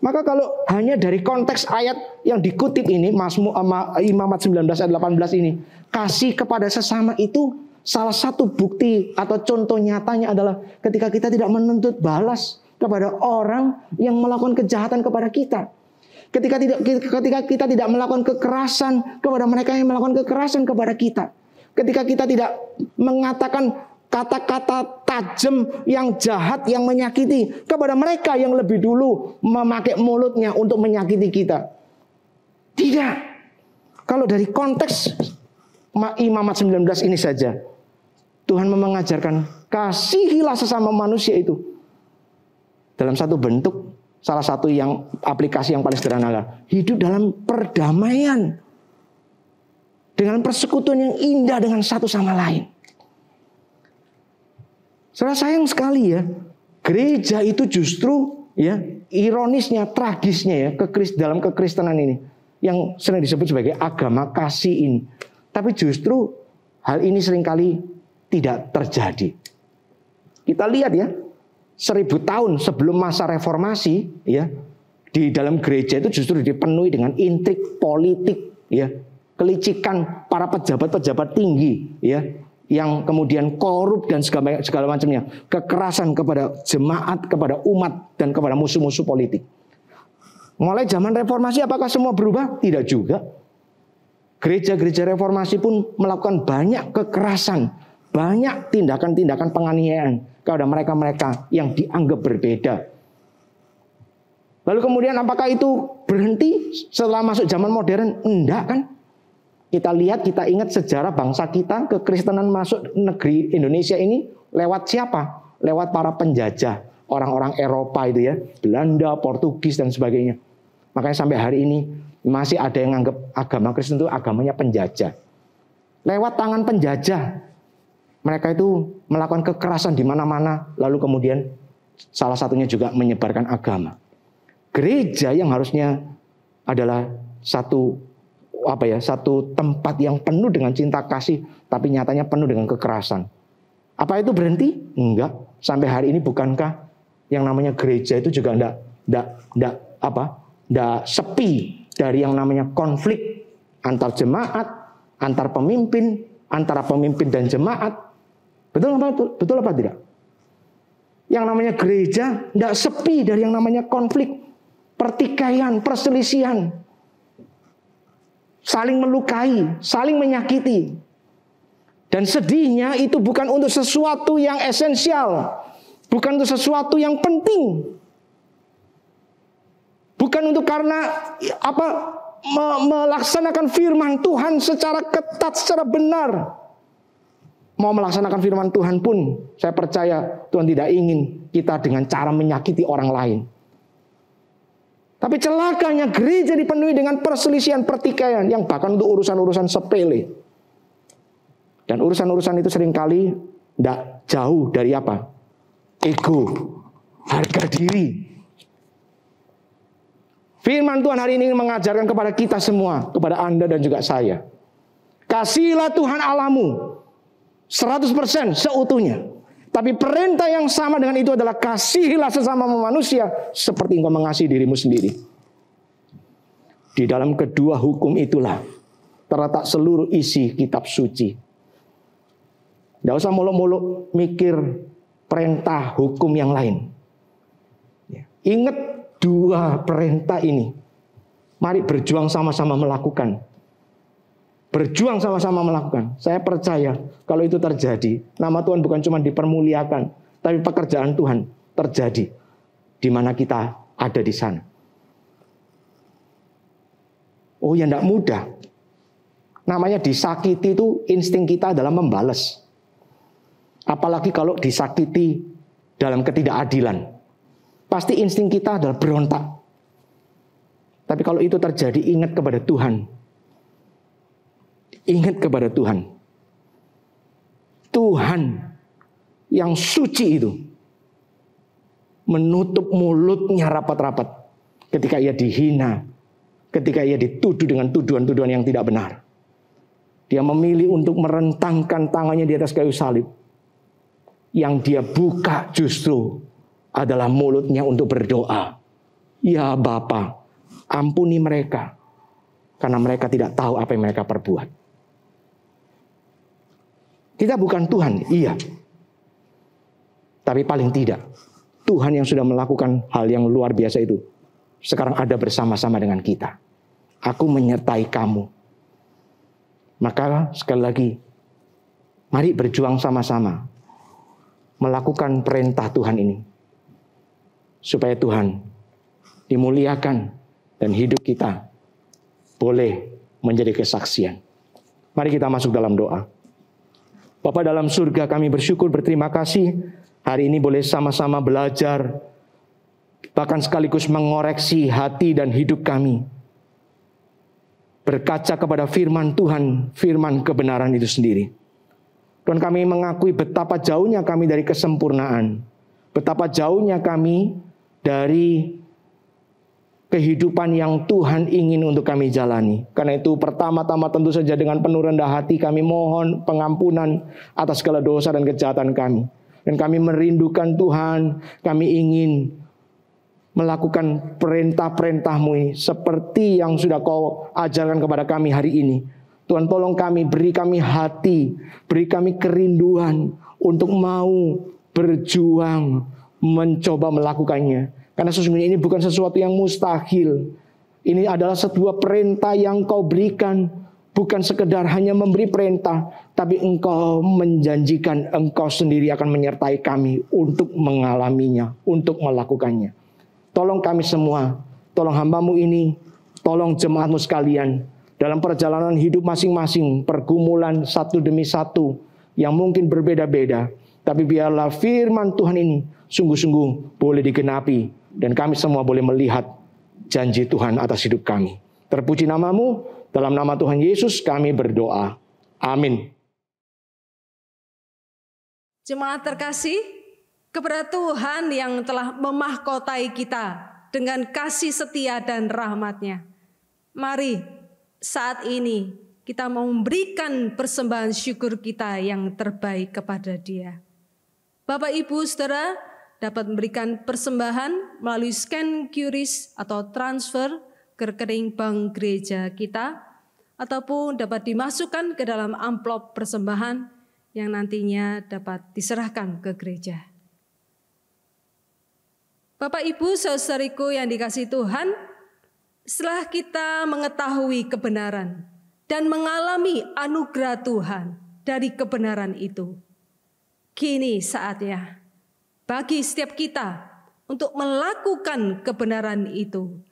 Maka kalau hanya dari konteks ayat yang dikutip ini, Imamat 19 ayat 18 ini, kasih kepada sesama itu salah satu bukti atau contoh nyatanya adalah ketika kita tidak menuntut balas kepada orang yang melakukan kejahatan kepada kita. Ketika kita tidak melakukan kekerasan kepada mereka yang melakukan kekerasan kepada kita. Ketika kita tidak mengatakan kata-kata tajam yang jahat, yang menyakiti kepada mereka yang lebih dulu memakai mulutnya untuk menyakiti kita. Tidak. Kalau dari konteks Imamat 19 ini saja, Tuhan mengajarkan kasihilah sesama manusia itu dalam satu bentuk. Salah satu yang aplikasi yang paling sederhana adalah hidup dalam perdamaian, dengan persekutuan yang indah dengan satu sama lain. Saudara, sayang sekali ya, gereja itu justru ya ironisnya, tragisnya ya dalam kekristenan ini yang sering disebut sebagai agama kasih ini. Tapi justru hal ini seringkali tidak terjadi. Kita lihat ya. 1000 tahun sebelum masa reformasi ya, di dalam gereja itu justru dipenuhi dengan intrik politik ya, kelicikan para pejabat-pejabat tinggi ya, yang kemudian korup dan segala macamnya, kekerasan kepada jemaat, kepada umat dan kepada musuh-musuh politik. Mulai zaman reformasi apakah semua berubah? Tidak juga. Gereja-gereja reformasi pun melakukan banyak kekerasan, banyak tindakan-tindakan penganiayaan kepada mereka-mereka yang dianggap berbeda. Lalu kemudian apakah itu berhenti setelah masuk zaman modern? Enggak kan? Kita lihat, kita ingat sejarah bangsa kita, kekristenan masuk negeri Indonesia ini lewat siapa? Lewat para penjajah, orang-orang Eropa itu ya, Belanda, Portugis dan sebagainya. Makanya sampai hari ini masih ada yang anggap agama Kristen itu agamanya penjajah. Lewat tangan penjajah, mereka itu melakukan kekerasan di mana-mana, lalu kemudian salah satunya juga menyebarkan agama. Gereja yang harusnya adalah satu tempat yang penuh dengan cinta kasih, tapi nyatanya penuh dengan kekerasan. Apa itu berhenti? Enggak. Sampai hari ini bukankah yang namanya gereja itu juga enggak sepi dari yang namanya konflik antar jemaat, antar pemimpin, antara pemimpin dan jemaat. Betul apa tidak? Yang namanya gereja enggak sepi dari yang namanya konflik, pertikaian, perselisihan. Saling melukai, saling menyakiti. Dan sedihnya itu bukan untuk sesuatu yang esensial, bukan untuk sesuatu yang penting. Bukan untuk karena melaksanakan firman Tuhan secara ketat, secara benar. Mau melaksanakan firman Tuhan pun, saya percaya Tuhan tidak ingin kita dengan cara menyakiti orang lain. Tapi celakanya gereja dipenuhi dengan perselisihan, pertikaian yang bahkan untuk urusan-urusan sepele. Dan urusan-urusan itu seringkali tidak jauh dari apa? Ego, harga diri. Firman Tuhan hari ini mengajarkan kepada kita semua, kepada Anda dan juga saya. Kasihilah Tuhan Allahmu 100% seutuhnya. Tapi perintah yang sama dengan itu adalah kasihilah sesama manusia seperti engkau mengasihi dirimu sendiri. Di dalam kedua hukum itulah terletak seluruh isi kitab suci. Tidak usah muluk-muluk mikir perintah hukum yang lain. Ingat dua perintah ini. Mari berjuang sama-sama melakukan. Berjuang sama-sama melakukan. Saya percaya kalau itu terjadi, nama Tuhan bukan cuma dipermuliakan, tapi pekerjaan Tuhan terjadi di mana kita ada di sana. Oh ya, tidak mudah. Namanya disakiti itu insting kita adalah membalas. Apalagi kalau disakiti dalam ketidakadilan. Pasti insting kita adalah berontak. Tapi kalau itu terjadi, ingat kepada Tuhan. Ingat kepada Tuhan. Tuhan yang suci itu menutup mulutnya rapat-rapat ketika ia dihina, ketika ia dituduh dengan tuduhan-tuduhan yang tidak benar. Dia memilih untuk merentangkan tangannya di atas kayu salib. Yang dia buka justru adalah mulutnya untuk berdoa. Ya Bapa, ampuni mereka, karena mereka tidak tahu apa yang mereka perbuat. Kita bukan Tuhan, iya. Tapi paling tidak, Tuhan yang sudah melakukan hal yang luar biasa itu, sekarang ada bersama-sama dengan kita. Aku menyertai kamu. Maka sekali lagi, mari berjuang sama-sama. Melakukan perintah Tuhan ini. Supaya Tuhan dimuliakan dan hidup kita boleh menjadi kesaksian. Mari kita masuk dalam doa. Bapa dalam surga, kami bersyukur, berterima kasih hari ini boleh sama-sama belajar, bahkan sekaligus mengoreksi hati dan hidup kami. Berkaca kepada firman Tuhan, firman kebenaran itu sendiri. Dan kami mengakui betapa jauhnya kami dari kesempurnaan. Betapa jauhnya kami dari kehidupan yang Tuhan ingin untuk kami jalani. Karena itu pertama-tama tentu saja dengan penuh rendah hati kami mohon pengampunan atas segala dosa dan kejahatan kami. Dan kami merindukan Tuhan, kami ingin melakukan perintah-perintah-Mu ini seperti yang sudah Kau ajarkan kepada kami hari ini. Tuhan tolong kami, beri kami hati, beri kami kerinduan untuk mau berjuang, mencoba melakukannya. Karena sesungguhnya ini bukan sesuatu yang mustahil. Ini adalah sebuah perintah yang Kau berikan. Bukan sekedar hanya memberi perintah, tapi Engkau menjanjikan Engkau sendiri akan menyertai kami untuk mengalaminya, untuk melakukannya. tolong kami semua, tolong hamba-Mu ini, tolong jemaat-Mu sekalian, dalam perjalanan hidup masing-masing, pergumulan satu demi satu, yang mungkin berbeda-beda. Tapi biarlah firman Tuhan ini sungguh-sungguh boleh digenapi, dan kami semua boleh melihat janji Tuhan atas hidup kami. Terpuji nama-Mu, dalam nama Tuhan Yesus kami berdoa. Amin. Jemaat terkasih, kepada Tuhan yang telah memahkotai kita dengan kasih setia dan rahmat-Nya, mari saat ini kita mau memberikan persembahan syukur kita yang terbaik kepada Dia. Bapak, Ibu, Saudara dapat memberikan persembahan melalui scan QRIS atau transfer ke rekening bank gereja kita, ataupun dapat dimasukkan ke dalam amplop persembahan yang nantinya dapat diserahkan ke gereja. Bapak, Ibu, saudariku yang dikasihi Tuhan, setelah kita mengetahui kebenaran dan mengalami anugerah Tuhan dari kebenaran itu, kini saatnya bagi setiap kita untuk melakukan kebenaran itu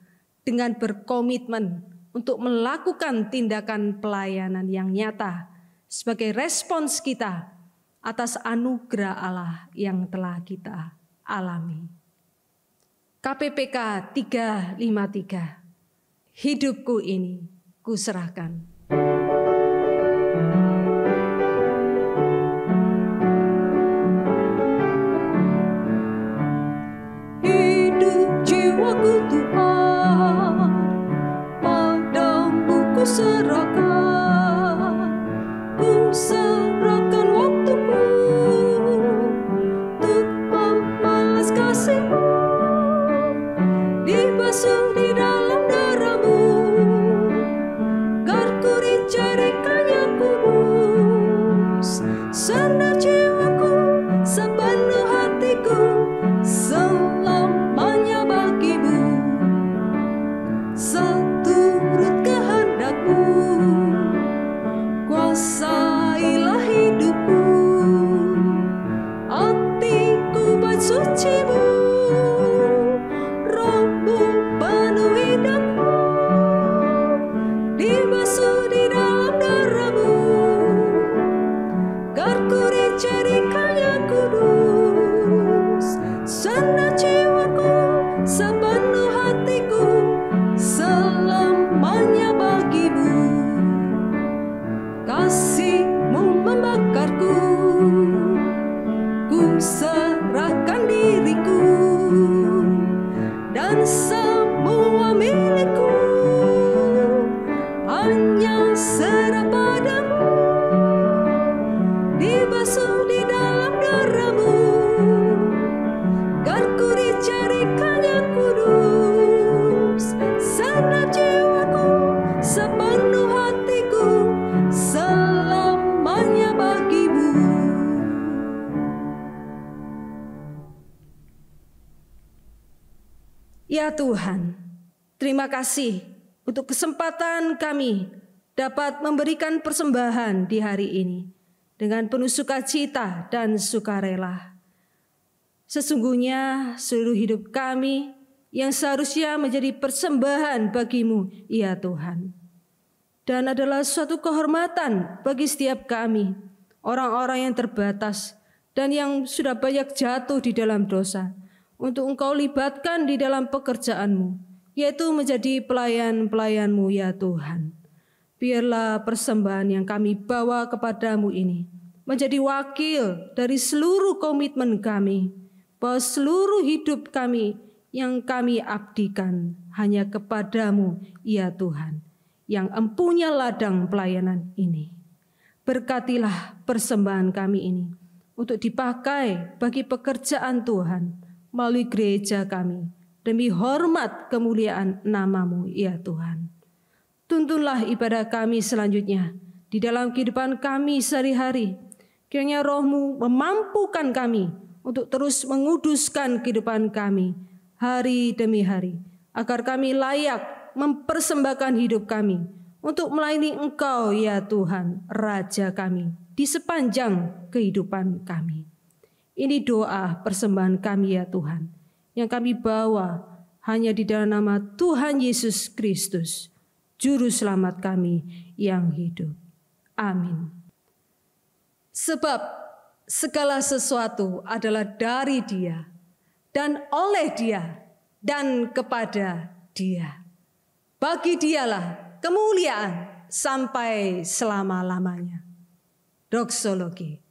dengan berkomitmen untuk melakukan tindakan pelayanan yang nyata sebagai respons kita atas anugerah Allah yang telah kita alami. KPPK 353, hidupku ini kuserahkan. Hidup jiwaku Tuhan, padamu kuserahkan. Kuserahkan waktuku untuk membalas kasih-Mu, dibasuh di dalam darah-Mu, agar ku dicarikan yang kudus. Senang jiwaku, sepenuh hatiku, selamanya bagi-Mu, seturut kehendak-Mu. Kuasailah hidupku, hatiku bait suci-Mu, Roh-Mu penuhi daku, dibasuh di dalam darah-Mu, agar ku dicarikan yang kudus. Senang jiwaku, sepenuh hatiku, selamanya bagi-Mu. Kasih-Mu membakarku, ku serahkan diriku, dan semua milikku hanya serah padamu, dibasuh di dalam darah-Mu, agar ku dicarikan yang kudus. Senang jiwaku, sepenuh hatiku, selamanya bagi-Mu. Ya Tuhan, terima kasih untuk kesempatan kami dapat memberikan persembahan di hari ini dengan penuh sukacita dan sukarela. Sesungguhnya seluruh hidup kami yang seharusnya menjadi persembahan bagi-Mu, ya Tuhan. Dan adalah suatu kehormatan bagi setiap kami, orang-orang yang terbatas dan yang sudah banyak jatuh di dalam dosa, untuk Engkau libatkan di dalam pekerjaan-Mu, yaitu menjadi pelayan-pelayan-Mu, ya Tuhan. Biarlah persembahan yang kami bawa kepadamu ini menjadi wakil dari seluruh komitmen kami, bahwa seluruh hidup kami yang kami abdikan hanya kepadamu, ya Tuhan, yang empunya ladang pelayanan ini. Berkatilah persembahan kami ini untuk dipakai bagi pekerjaan Tuhan melalui gereja kami, demi hormat kemuliaan nama-Mu, ya Tuhan. Tuntunlah ibadah kami selanjutnya di dalam kehidupan kami sehari-hari. Kiranya Roh-Mu memampukan kami untuk terus menguduskan kehidupan kami hari demi hari, agar kami layak mempersembahkan hidup kami untuk melayani Engkau, ya Tuhan, Raja kami, di sepanjang kehidupan kami. Ini doa persembahan kami, ya Tuhan, yang kami bawa hanya di dalam nama Tuhan Yesus Kristus, Juru Selamat kami yang hidup. Amin. Sebab segala sesuatu adalah dari Dia, dan oleh Dia, dan kepada Dia. Bagi Dialah kemuliaan sampai selama-lamanya. Doksologi.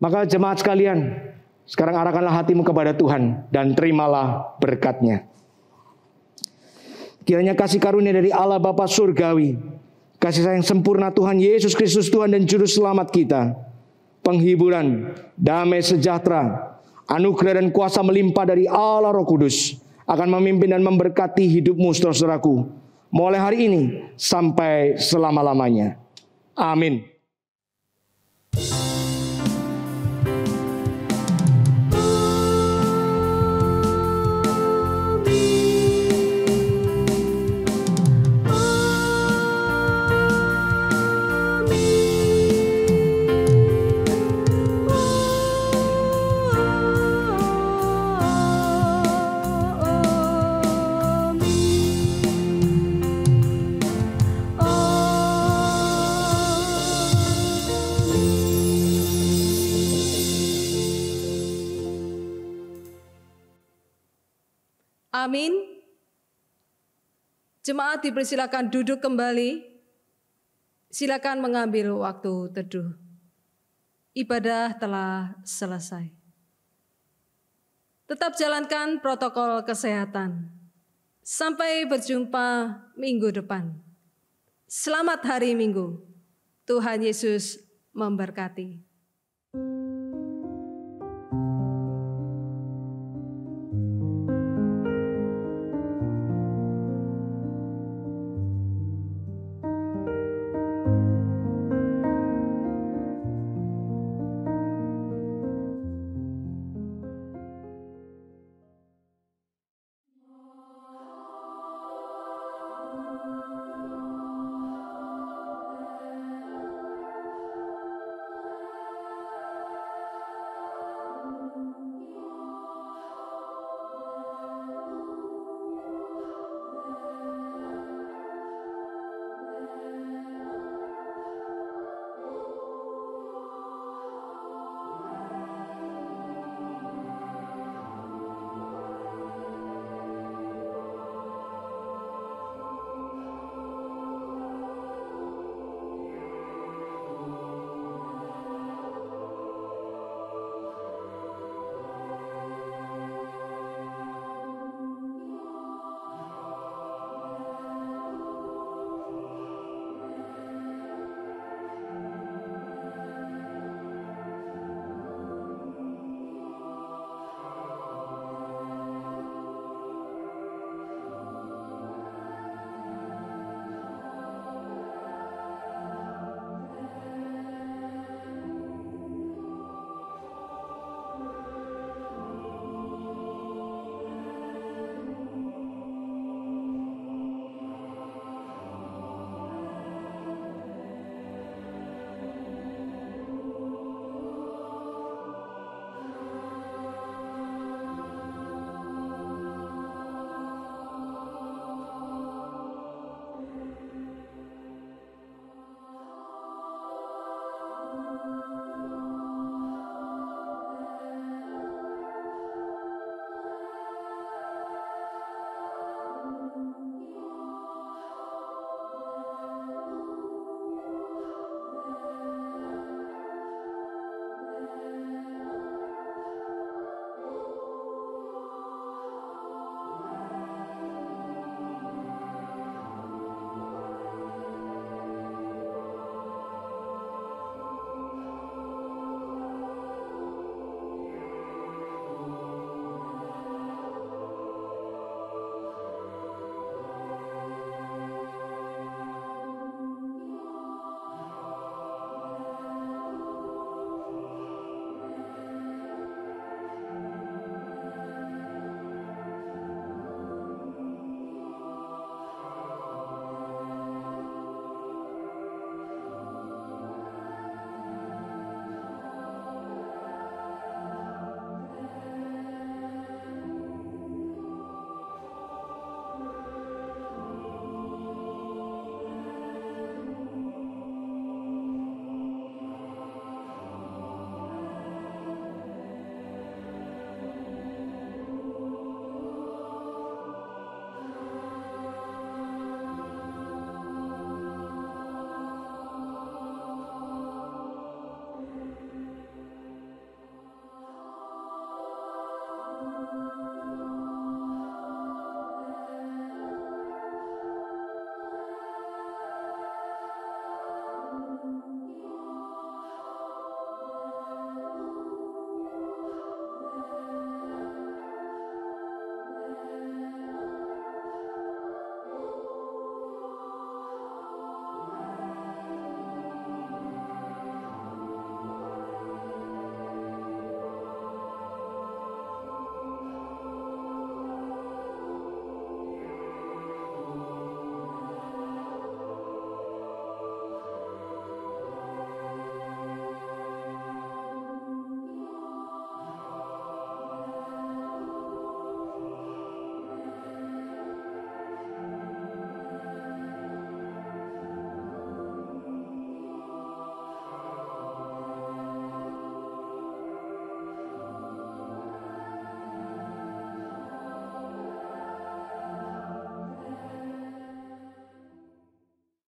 Maka jemaat sekalian, sekarang arahkanlah hatimu kepada Tuhan dan terimalah berkat-Nya. Kiranya kasih karunia dari Allah Bapa Surgawi, kasih sayang sempurna Tuhan Yesus Kristus Tuhan dan Juru Selamat kita, penghiburan, damai sejahtera, anugerah dan kuasa melimpah dari Allah Roh Kudus akan memimpin dan memberkati hidupmu saudara-saudaraku, mulai hari ini sampai selama-lamanya. Amin. Amin. Jemaat dipersilakan duduk kembali. Silakan mengambil waktu teduh. Ibadah telah selesai. Tetap jalankan protokol kesehatan. Sampai berjumpa minggu depan. Selamat hari Minggu. Tuhan Yesus memberkati.